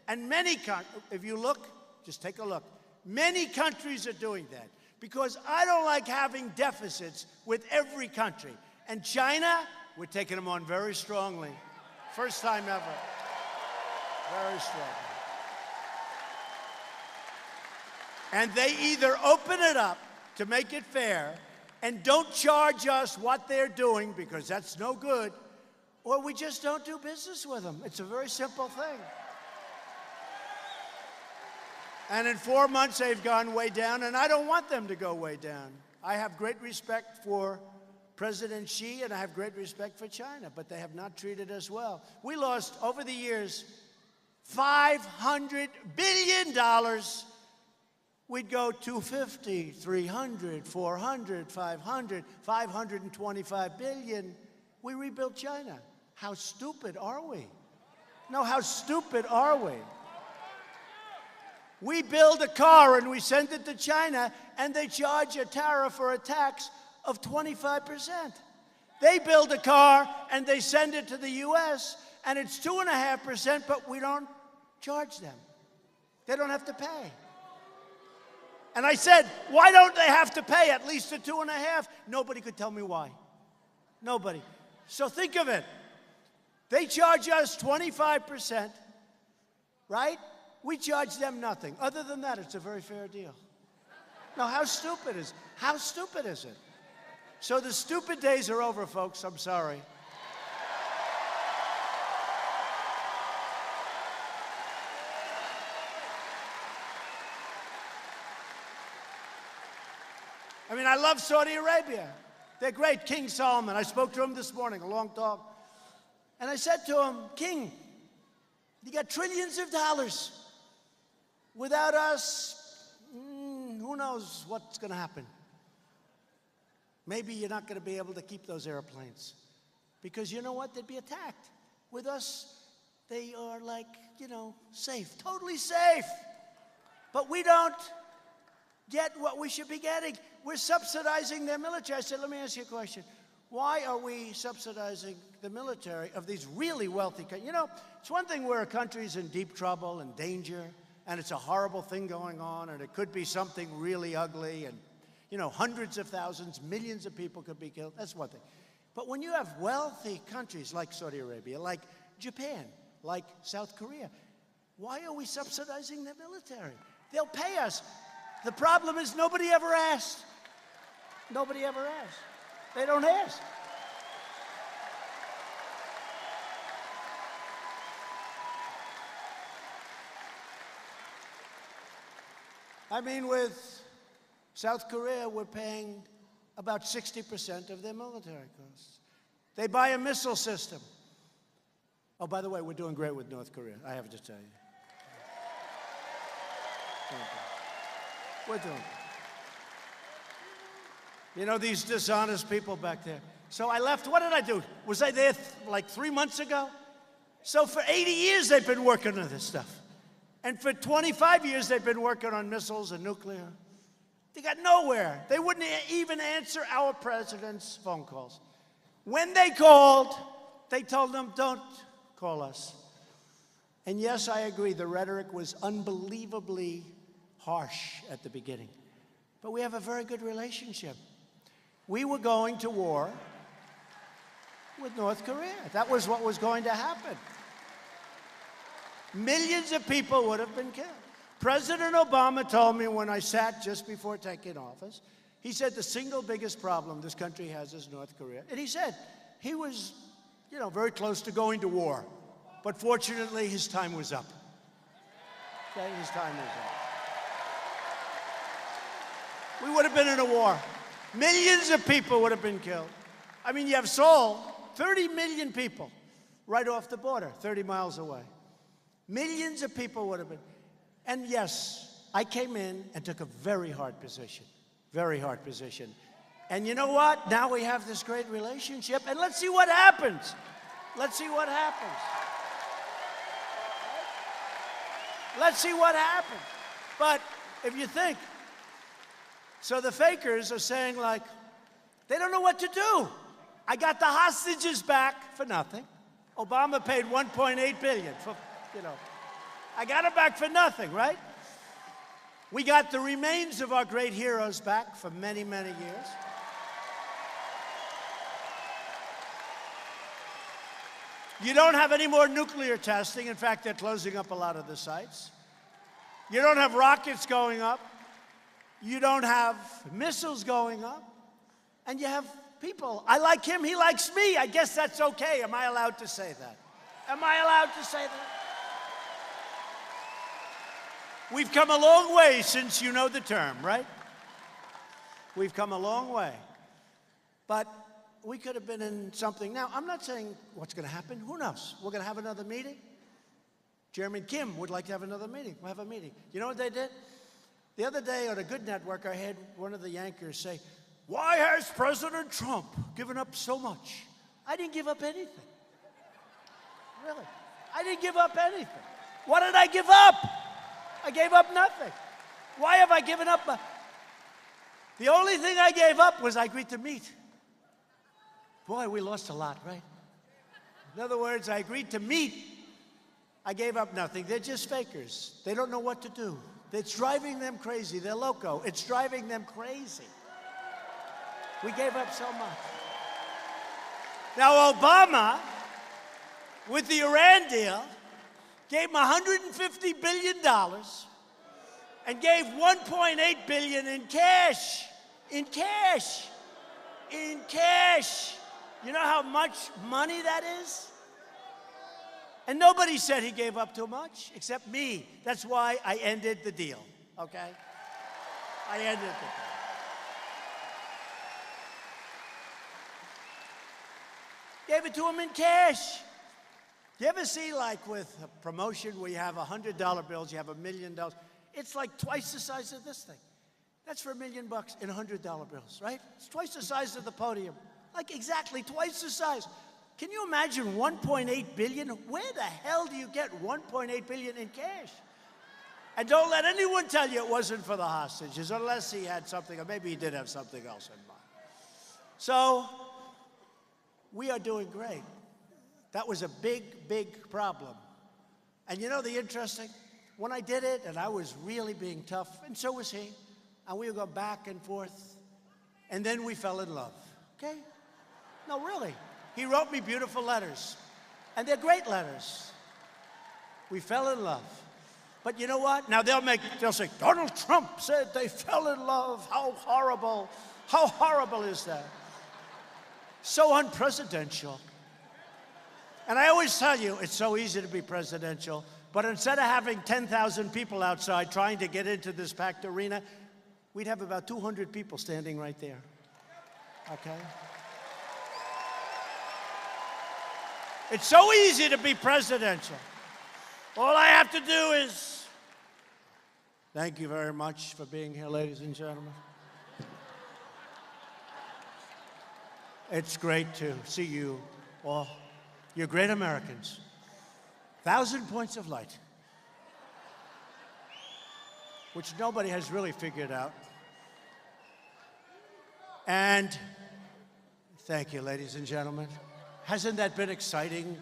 And many countries, if you look, just take a look. Many countries are doing that because I don't like having deficits with every country. And China, we're taking them on very strongly. First time ever. Very strongly. And they either open it up to make it fair and don't charge us what they're doing because that's no good, or we just don't do business with them. It's a very simple thing. And in 4 months, they've gone way down, and I don't want them to go way down. I have great respect for President Xi, and I have great respect for China, but they have not treated us well. We lost, over the years, $500 billion. We'd go 250, 300, 400, 500, 525 billion. We rebuilt China. How stupid are we? No, how stupid are we? We build a car and we send it to China, and they charge a tariff or a tax of 25%. They build a car and they send it to the U.S., and it's 2.5%, but we don't charge them. They don't have to pay. And I said, why don't they have to pay at least the 2.5? Nobody could tell me why. Nobody. So think of it. They charge us 25%, right? We charge them nothing. Other than that, it's a very fair deal. Now, how stupid is it? So the stupid days are over, folks. I'm sorry. I mean, I love Saudi Arabia. They're great. King Solomon. I spoke to him this morning, a long talk. And I said to him, King, you got trillions of dollars. Without us, who knows what's going to happen. Maybe you're not going to be able to keep those airplanes. Because you know what? They'd be attacked. With us, they are like, safe. Totally safe. But we don't get what we should be getting. We're subsidizing their military. I said, let me ask you a question. Why are we subsidizing the military of these really wealthy countries? It's one thing where a country's in deep trouble and danger, and it's a horrible thing going on, and it could be something really ugly, and, hundreds of thousands, millions of people could be killed. That's one thing. But when you have wealthy countries like Saudi Arabia, like Japan, like South Korea, why are we subsidizing their military? They'll pay us. The problem is nobody ever asked. Nobody ever asked. They don't ask. I mean, with South Korea, we're paying about 60% of their military costs. They buy a missile system. Oh, by the way, we're doing great with North Korea, I have to tell you. We're doing it. These dishonest people back there. So I left. What did I do? Was I there like 3 months ago? So for 80 years, they've been working on this stuff. And for 25 years, they've been working on missiles and nuclear. They got nowhere. They wouldn't even answer our president's phone calls. When they called, they told them, don't call us. And yes, I agree, the rhetoric was unbelievably harsh at the beginning. But we have a very good relationship. We were going to war with North Korea. That was what was going to happen. Millions of people would have been killed. President Obama told me when I sat just before taking office, he said the single biggest problem this country has is North Korea. And he said he was, very close to going to war. But fortunately, his time was up. Okay, his time was up. We would have been in a war. Millions of people would have been killed. I mean, you have Seoul, 30 million people right off the border, 30 miles away. Millions of people would have been. And yes, I came in and took a very hard position, And you know what? Now we have this great relationship, and let's see what happens. Let's see what happens. Let's see what happens. But if you think, so the fakers are saying, like, they don't know what to do. I got the hostages back for nothing. Obama paid $1.8 billion for, I got it back for nothing, right? We got the remains of our great heroes back for many, many years. You don't have any more nuclear testing. In fact, they're closing up a lot of the sites. You don't have rockets going up. You don't have missiles going up. And you have people. I like him, he likes me. I guess that's okay. Am I allowed to say that? Am I allowed to say that? We've come a long way since you know the term, right? We've come a long way. But we could have been in something. Now, I'm not saying what's going to happen. Who knows? We're going to have another meeting. Chairman Kim would like to have another meeting. We'll have a meeting. You know what they did? The other day on a Good Network, I had one of the anchors say, "Why has President Trump given up so much?" I didn't give up anything. Really. I didn't give up anything. What did I give up? I gave up nothing. Why have I given up? The only thing I gave up was I agreed to meet. Boy, we lost a lot, right? In other words, I agreed to meet. I gave up nothing. They're just fakers. They don't know what to do. It's driving them crazy. They're loco. It's driving them crazy. We gave up so much. Now, Obama, with the Iran deal, gave him $150 billion and gave $1.8 billion in cash. In cash. In cash. You know how much money that is? And nobody said he gave up too much, except me. That's why I ended the deal, okay? I ended the deal. Gave it to him in cash. You ever see, like, with a promotion where you have $100 bills, you have $1 million? It's like twice the size of this thing. That's for $1 million in $100 bills, right? It's twice the size of the podium. Like, exactly twice the size. Can you imagine $1.8 billion? Where the hell do you get $1.8 billion in cash? And don't let anyone tell you it wasn't for the hostages, unless he had something, or maybe he did have something else in mind. So, we are doing great. That was a big, big problem. And you know the interesting? When I did it, and I was really being tough, and so was he, and we would go back and forth, and then we fell in love, okay? No, really. He wrote me beautiful letters, and they're great letters. We fell in love. But you know what? Now they'll say, Donald Trump said they fell in love. How horrible. How horrible is that? So unpresidential. And I always tell you, it's so easy to be presidential, but instead of having 10,000 people outside trying to get into this packed arena, we'd have about 200 people standing right there, okay? It's so easy to be presidential. All I have to do is, thank you very much for being here, ladies and gentlemen. It's great to see you all. You're great Americans. 1,000 points of light, which nobody has really figured out. And thank you, ladies and gentlemen. Hasn't that been exciting?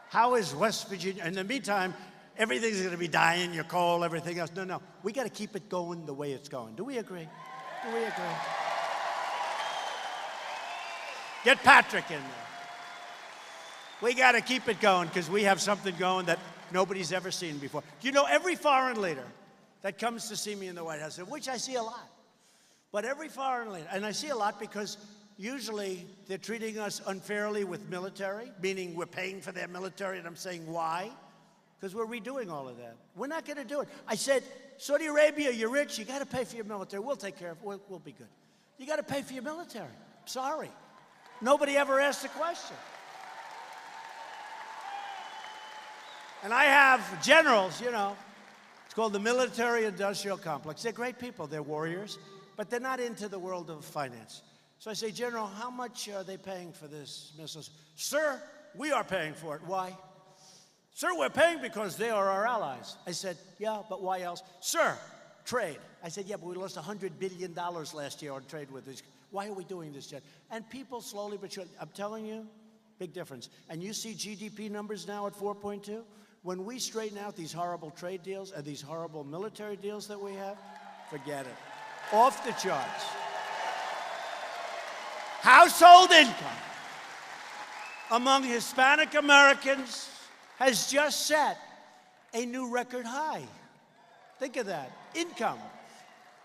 How is West Virginia? In the meantime, everything's going to be dying, your coal, everything else. No, we got to keep it going the way it's going. Do we agree? Do we agree? Get Patrick in there. We got to keep it going because we have something going that nobody's ever seen before. You know, every foreign leader that comes to see me in the White House, which I see a lot, but every foreign leader, and I see a lot because usually they're treating us unfairly with military, meaning we're paying for their military, and I'm saying, why? Because we're redoing all of that. We're not going to do it. I said, Saudi Arabia, you're rich, you got to pay for your military. We'll take care of it. We'll be good. You got to pay for your military. Sorry. Nobody ever asked the question. And I have generals, you know, it's called the military-industrial complex. They're great people. They're warriors. but they're not into the world of finance. So I say, General, how much are they paying for this missiles? Sir, we are paying for it. Why? Sir, we're paying because they are our allies. I said, yeah, but why else? Sir, trade. I said, yeah, but we lost $100 billion last year on trade with these. Why are we doing this yet? And people slowly but surely, I'm telling you, big difference. And you see GDP numbers now at 4.2. When we straighten out these horrible trade deals and these horrible military deals that we have, forget it. Off the charts. Household income among Hispanic Americans has just set a new record high. Think of that. Income.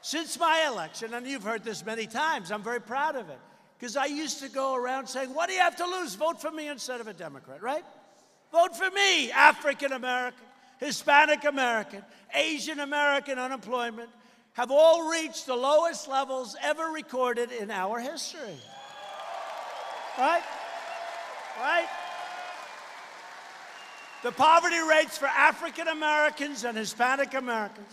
Since my election, and you've heard this many times, I'm very proud of it, because I used to go around saying, what do you have to lose? Vote for me instead of a Democrat, right? Vote for me. African American, Hispanic American, Asian American unemployment have all reached the lowest levels ever recorded in our history. Right? Right? The poverty rates for African Americans and Hispanic Americans,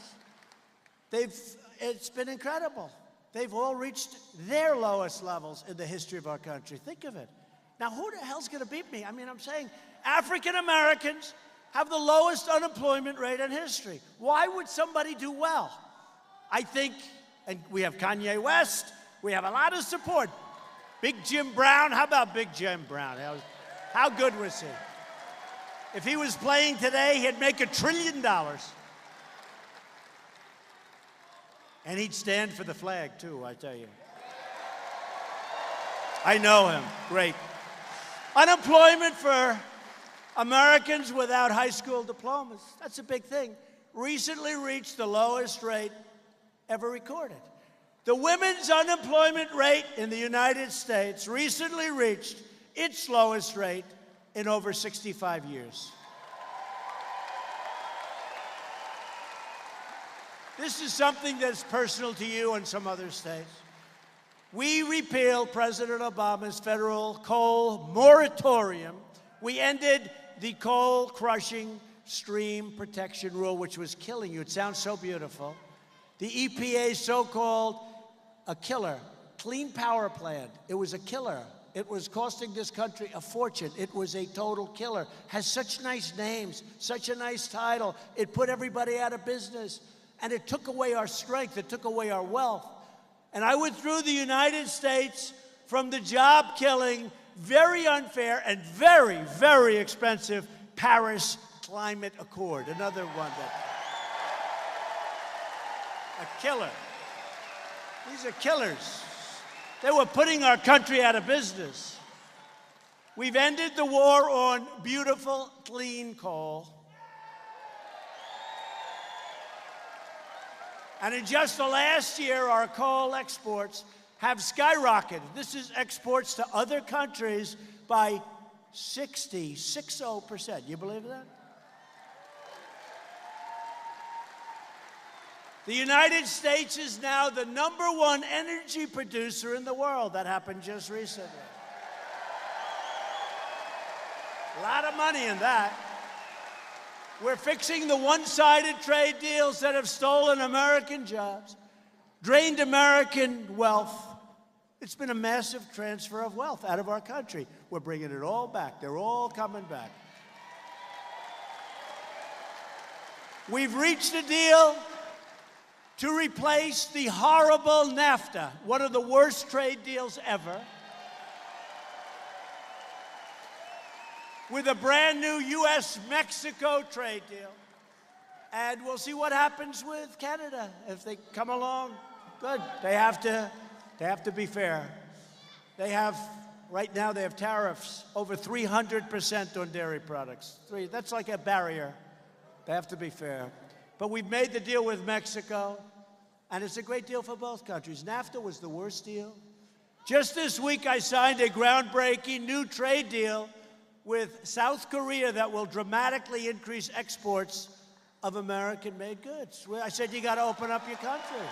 it's been incredible. They've all reached their lowest levels in the history of our country. Think of it. Now, who the hell's going to beat me? I mean, I'm saying African Americans have the lowest unemployment rate in history. Why would somebody do well? I think, and we have Kanye West, we have a lot of support. Big Jim Brown, how about Big Jim Brown? How good was he? If he was playing today, he'd make $1 trillion. And he'd stand for the flag, too, I tell you. I know him. Great. Unemployment for Americans without high school diplomas, that's a big thing, recently reached the lowest rate ever recorded. The women's unemployment rate in the United States recently reached its lowest rate in over 65 years. This is something that's personal to you and some other states. We repealed President Obama's federal coal moratorium. We ended the coal crushing stream protection rule, which was killing you. It sounds so beautiful. The EPA's so-called a killer, Clean Power Plan. It was a killer. It was costing this country a fortune. It was a total killer. Has such nice names, such a nice title. It put everybody out of business. And it took away our strength. It took away our wealth. And I withdrew the United States from the job-killing, very unfair, and very, very expensive Paris Climate Accord. Another one a killer. These are killers. They were putting our country out of business. We've ended the war on beautiful, clean coal. And in just the last year, our coal exports have skyrocketed. This is exports to other countries by 60%. You believe that? The United States is now the #1 energy producer in the world. That happened just recently. A lot of money in that. We're fixing the one-sided trade deals that have stolen American jobs, drained American wealth. It's been a massive transfer of wealth out of our country. We're bringing it all back. They're all coming back. We've reached a deal to replace the horrible NAFTA, one of the worst trade deals ever, with a brand new U.S.-Mexico trade deal. And we'll see what happens with Canada if they come along. Good. They have to be fair. Right now they have tariffs over 300% on dairy products. That's like a barrier. They have to be fair. But we've made the deal with Mexico, and it's a great deal for both countries. NAFTA was the worst deal. Just this week, I signed a groundbreaking new trade deal with South Korea that will dramatically increase exports of American-made goods. I said, you got to open up your country.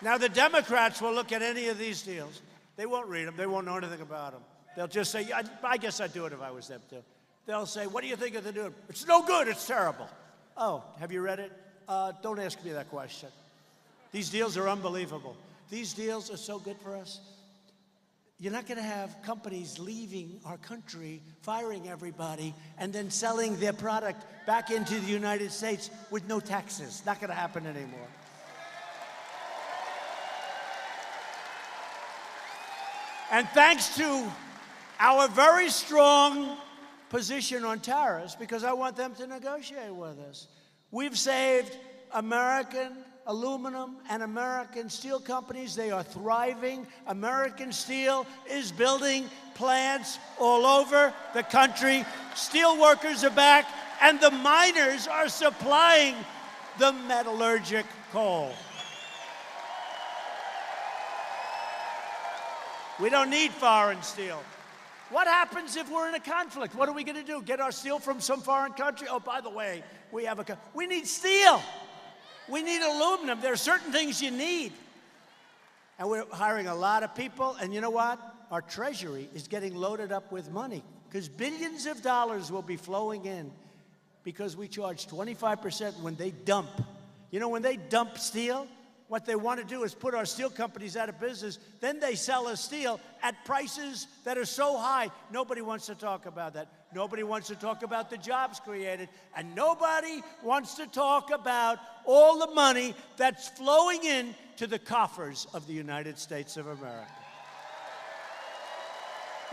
Now, the Democrats will look at any of these deals. They won't read them. They won't know anything about them. They'll just say, I guess I'd do it if I was them too. They'll say, what do you think of the deal? It's no good, it's terrible. Oh, have you read it? Don't ask me that question. These deals are unbelievable. These deals are so good for us. You're not going to have companies leaving our country, firing everybody, and then selling their product back into the United States with no taxes. Not going to happen anymore. And thanks to our very strong position on tariffs, because I want them to negotiate with us, we've saved American aluminum and American steel companies. They are thriving. American Steel is building plants all over the country. Steel workers are back, and the miners are supplying the metallurgic coal. We don't need foreign steel. What happens if we're in a conflict? What are we going to do? Get our steel from some foreign country? Oh, by the way, we need steel. We need aluminum. There are certain things you need. And we're hiring a lot of people. And you know what? Our treasury is getting loaded up with money because billions of dollars will be flowing in because we charge 25% when they dump. You know, when they dump steel, what they want to do is put our steel companies out of business. Then they sell us steel at prices that are so high. Nobody wants to talk about that. Nobody wants to talk about the jobs created. And nobody wants to talk about all the money that's flowing in to the coffers of the United States of America.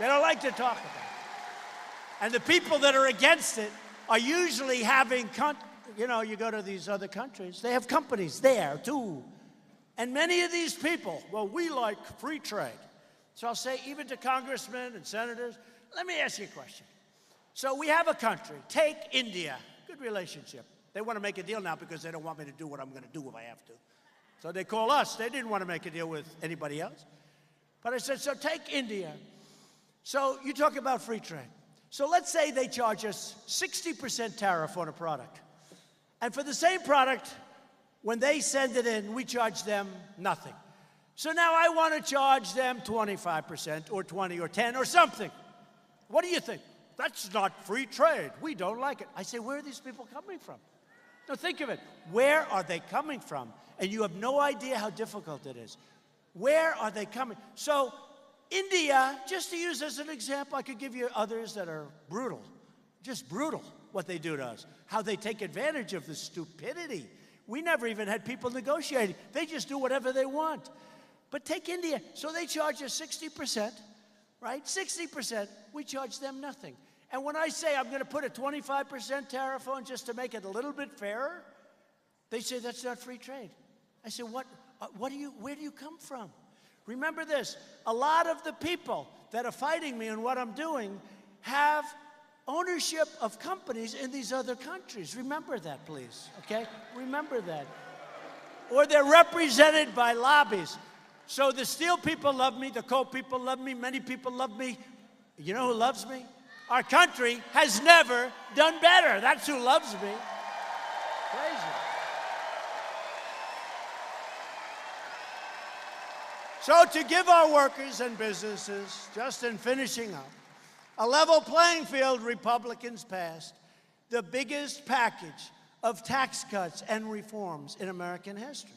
They don't like to talk about it. And the people that are against it are usually having, you know, you go to these other countries, they have companies there too. And many of these people, well, we like free trade. So I'll say, even to congressmen and senators, let me ask you a question. So we have a country, take India, good relationship. They want to make a deal now because they don't want me to do what I'm going to do if I have to. So they call us. They didn't want to make a deal with anybody else. But I said, so take India. So you talk about free trade. So let's say they charge us 60% tariff on a product. And for the same product, when they send it in, we charge them nothing. So now I want to charge them 25% or 20 or 10 or something. What do you think? That's not free trade. We don't like it. I say, where are these people coming from? Now think of it. Where are they coming from? And you have no idea how difficult it is. Where are they coming? So India, just to use as an example, I could give you others that are brutal. Just brutal what they do to us. How they take advantage of the stupidity. We never even had people negotiating. They just do whatever they want. But take India. So they charge us 60%, right? 60%. We charge them nothing. And when I say I'm going to put a 25% tariff on just to make it a little bit fairer, they say that's not free trade. I say, where do you come from? Remember this. A lot of the people that are fighting me on what I'm doing have ownership of companies in these other countries. Remember that, please, okay? Remember that. Or they're represented by lobbies. So the steel people love me, the coal people love me, many people love me. You know who loves me? Our country has never done better. That's who loves me. Crazy. So to give our workers and businesses, just in finishing up, a level playing field, Republicans passed the biggest package of tax cuts and reforms in American history.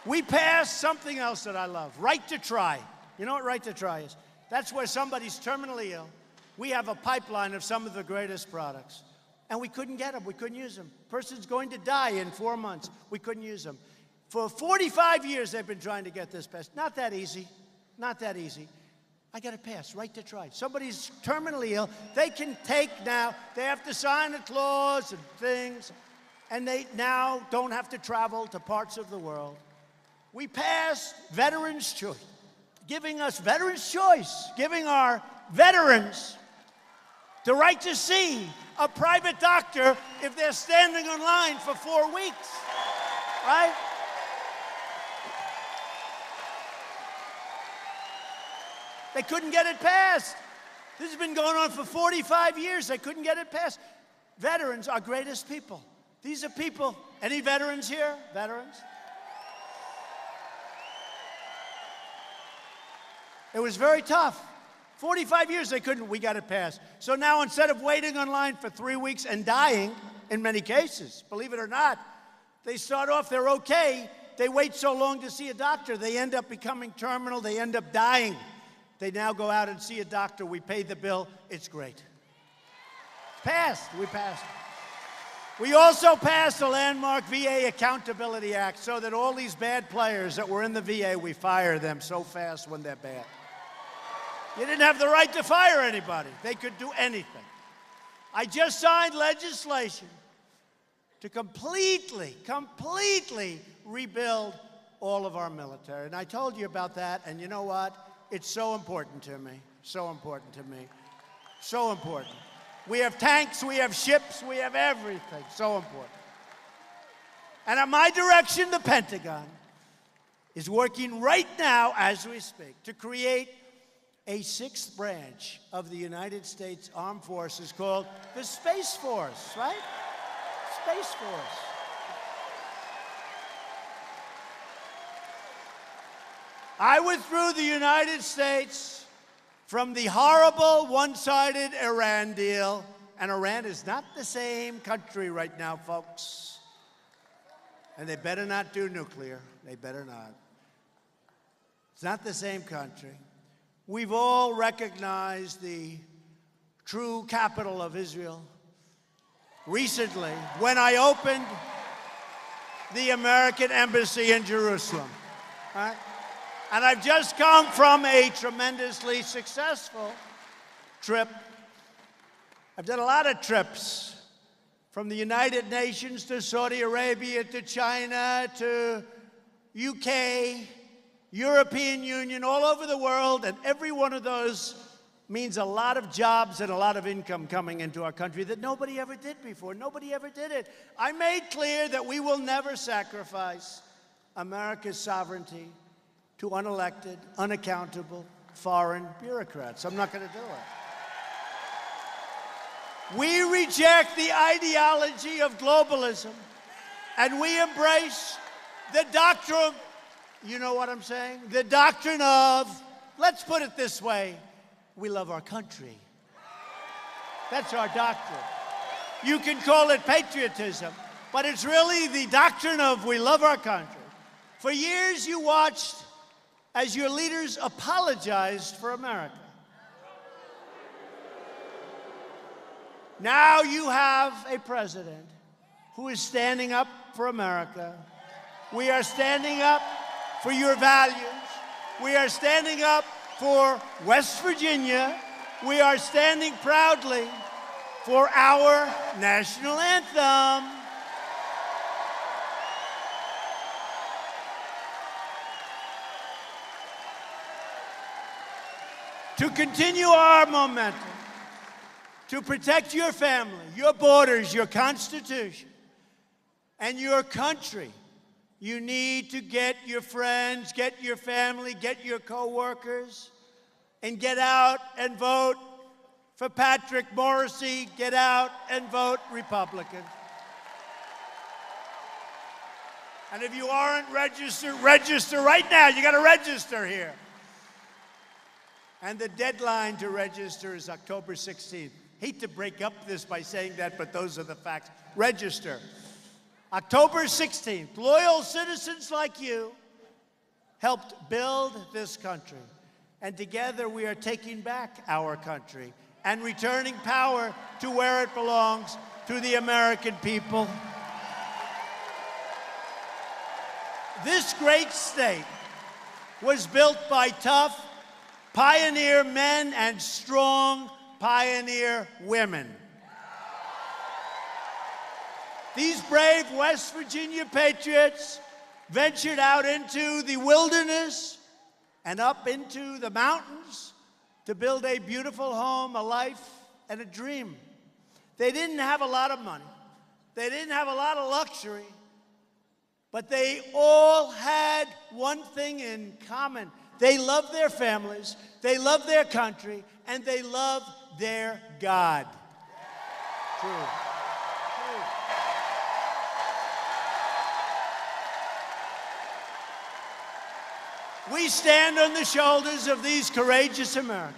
We passed something else that I love, right to try. You know what right to try is? That's where somebody's terminally ill. We have a pipeline of some of the greatest products, and we couldn't get them. We couldn't use them. Person's going to die in 4 months. We couldn't use them. For 45 years, they've been trying to get this passed. Not that easy. Not that easy. I got to pass, right to try. Somebody's terminally ill. They can take now, they have to sign a clause and things, and they now don't have to travel to parts of the world. We passed Veterans' Choice, giving us Veterans' Choice, giving our veterans the right to see a private doctor if they're standing in line for 4 weeks, right? They couldn't get it passed. This has been going on for 45 years. They couldn't get it passed. Veterans are greatest people. These are people. Any veterans here? Veterans? It was very tough. 45 years they couldn't. We got it passed. So now instead of waiting online for 3 weeks and dying, in many cases, believe it or not, they start off, they're okay. They wait so long to see a doctor. They end up becoming terminal. They end up dying. They now go out and see a doctor. We pay the bill. It's great. Passed. We passed. We also passed the landmark VA Accountability Act so that all these bad players that were in the VA, we fire them so fast when they're bad. You didn't have the right to fire anybody. They could do anything. I just signed legislation to completely rebuild all of our military. And I told you about that, and you know what? It's so important to me. So important to me. So important. We have tanks, we have ships, we have everything. So important. And at my direction, the Pentagon is working right now as we speak to create a sixth branch of the United States Armed Forces called the Space Force, right? Space Force. I withdrew the United States from the horrible one-sided Iran deal, and Iran is not the same country right now, folks. And they better not do nuclear. They better not. It's not the same country. We've all recognized the true capital of Israel recently when I opened the American Embassy in Jerusalem. Right? And I've just come from a tremendously successful trip. I've done a lot of trips, from the United Nations to Saudi Arabia to China to UK, European Union, all over the world, and every one of those means a lot of jobs and a lot of income coming into our country that nobody ever did before. Nobody ever did it. I made clear that we will never sacrifice America's sovereignty to unelected, unaccountable, foreign bureaucrats. I'm not going to do it. We reject the ideology of globalism, and we embrace the doctrine, you know what I'm saying? The doctrine of, let's put it this way, we love our country. That's our doctrine. You can call it patriotism, but it's really the doctrine of we love our country. For years you watched as your leaders apologized for America. Now you have a president who is standing up for America. We are standing up for your values. We are standing up for West Virginia. We are standing proudly for our national anthem. To continue our momentum, to protect your family, your borders, your Constitution, and your country, you need to get your friends, get your family, get your co-workers, and get out and vote for Patrick Morrisey. Get out and vote Republican. And if you aren't registered, register right now. You got to register here. And the deadline to register is October 16th. Hate to break up this by saying that, but those are the facts. Register. October 16th. Loyal citizens like you helped build this country. And together we are taking back our country and returning power to where it belongs, to the American people. This great state was built by tough, pioneer men and strong pioneer women. These brave West Virginia patriots ventured out into the wilderness and up into the mountains to build a beautiful home, a life, and a dream. They didn't have a lot of money. They didn't have a lot of luxury, but they all had one thing in common. They loved their families, they loved their country, and they loved their God. True. We stand on the shoulders of these courageous Americans.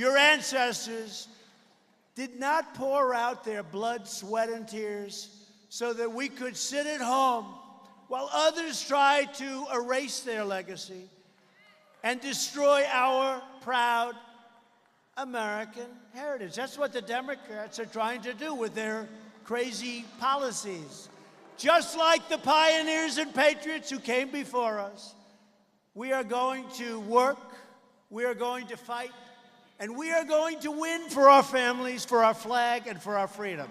your ancestors did not pour out their blood, sweat, and tears so that we could sit at home while others tried to erase their legacy and destroy our proud American heritage. That's what the Democrats are trying to do with their crazy policies. Just like the pioneers and patriots who came before us, we are going to work, we are going to fight, and we are going to win for our families, for our flag, and for our freedom.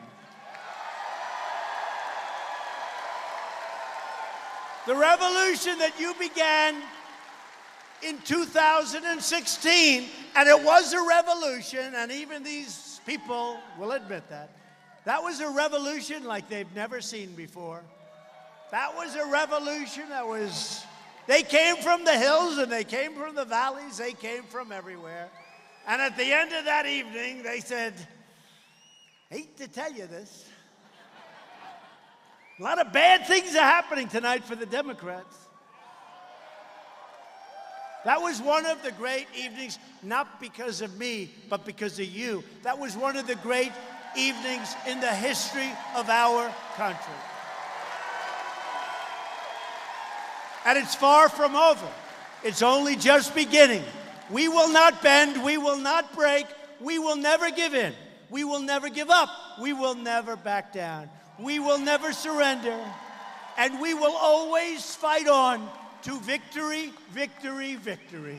The revolution that you began in 2016, and it was a revolution, and even these people will admit that. That was a revolution like they've never seen before. That was a revolution they came from the hills and they came from the valleys, they came from everywhere. And at the end of that evening, they said, hate to tell you this, a lot of bad things are happening tonight for the Democrats. That was one of the great evenings, not because of me, but because of you. That was one of the great evenings in the history of our country. And it's far from over. It's only just beginning. We will not bend, we will not break, we will never give in. We will never give up. We will never back down. We will never surrender. And we will always fight on to victory, victory, victory.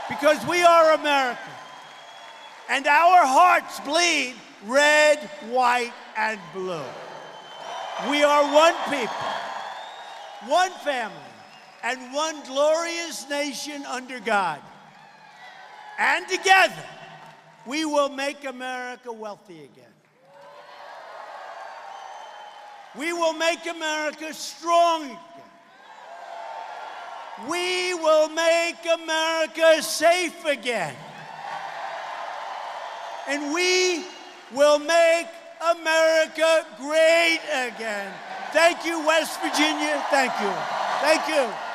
Because we are America. And our hearts bleed red, white, and blue. We are one people, one family, and one glorious nation under God. And together, we will make America wealthy again. We will make America strong again. We will make America safe again. And we will make America great again. Thank you, West Virginia. Thank you. Thank you.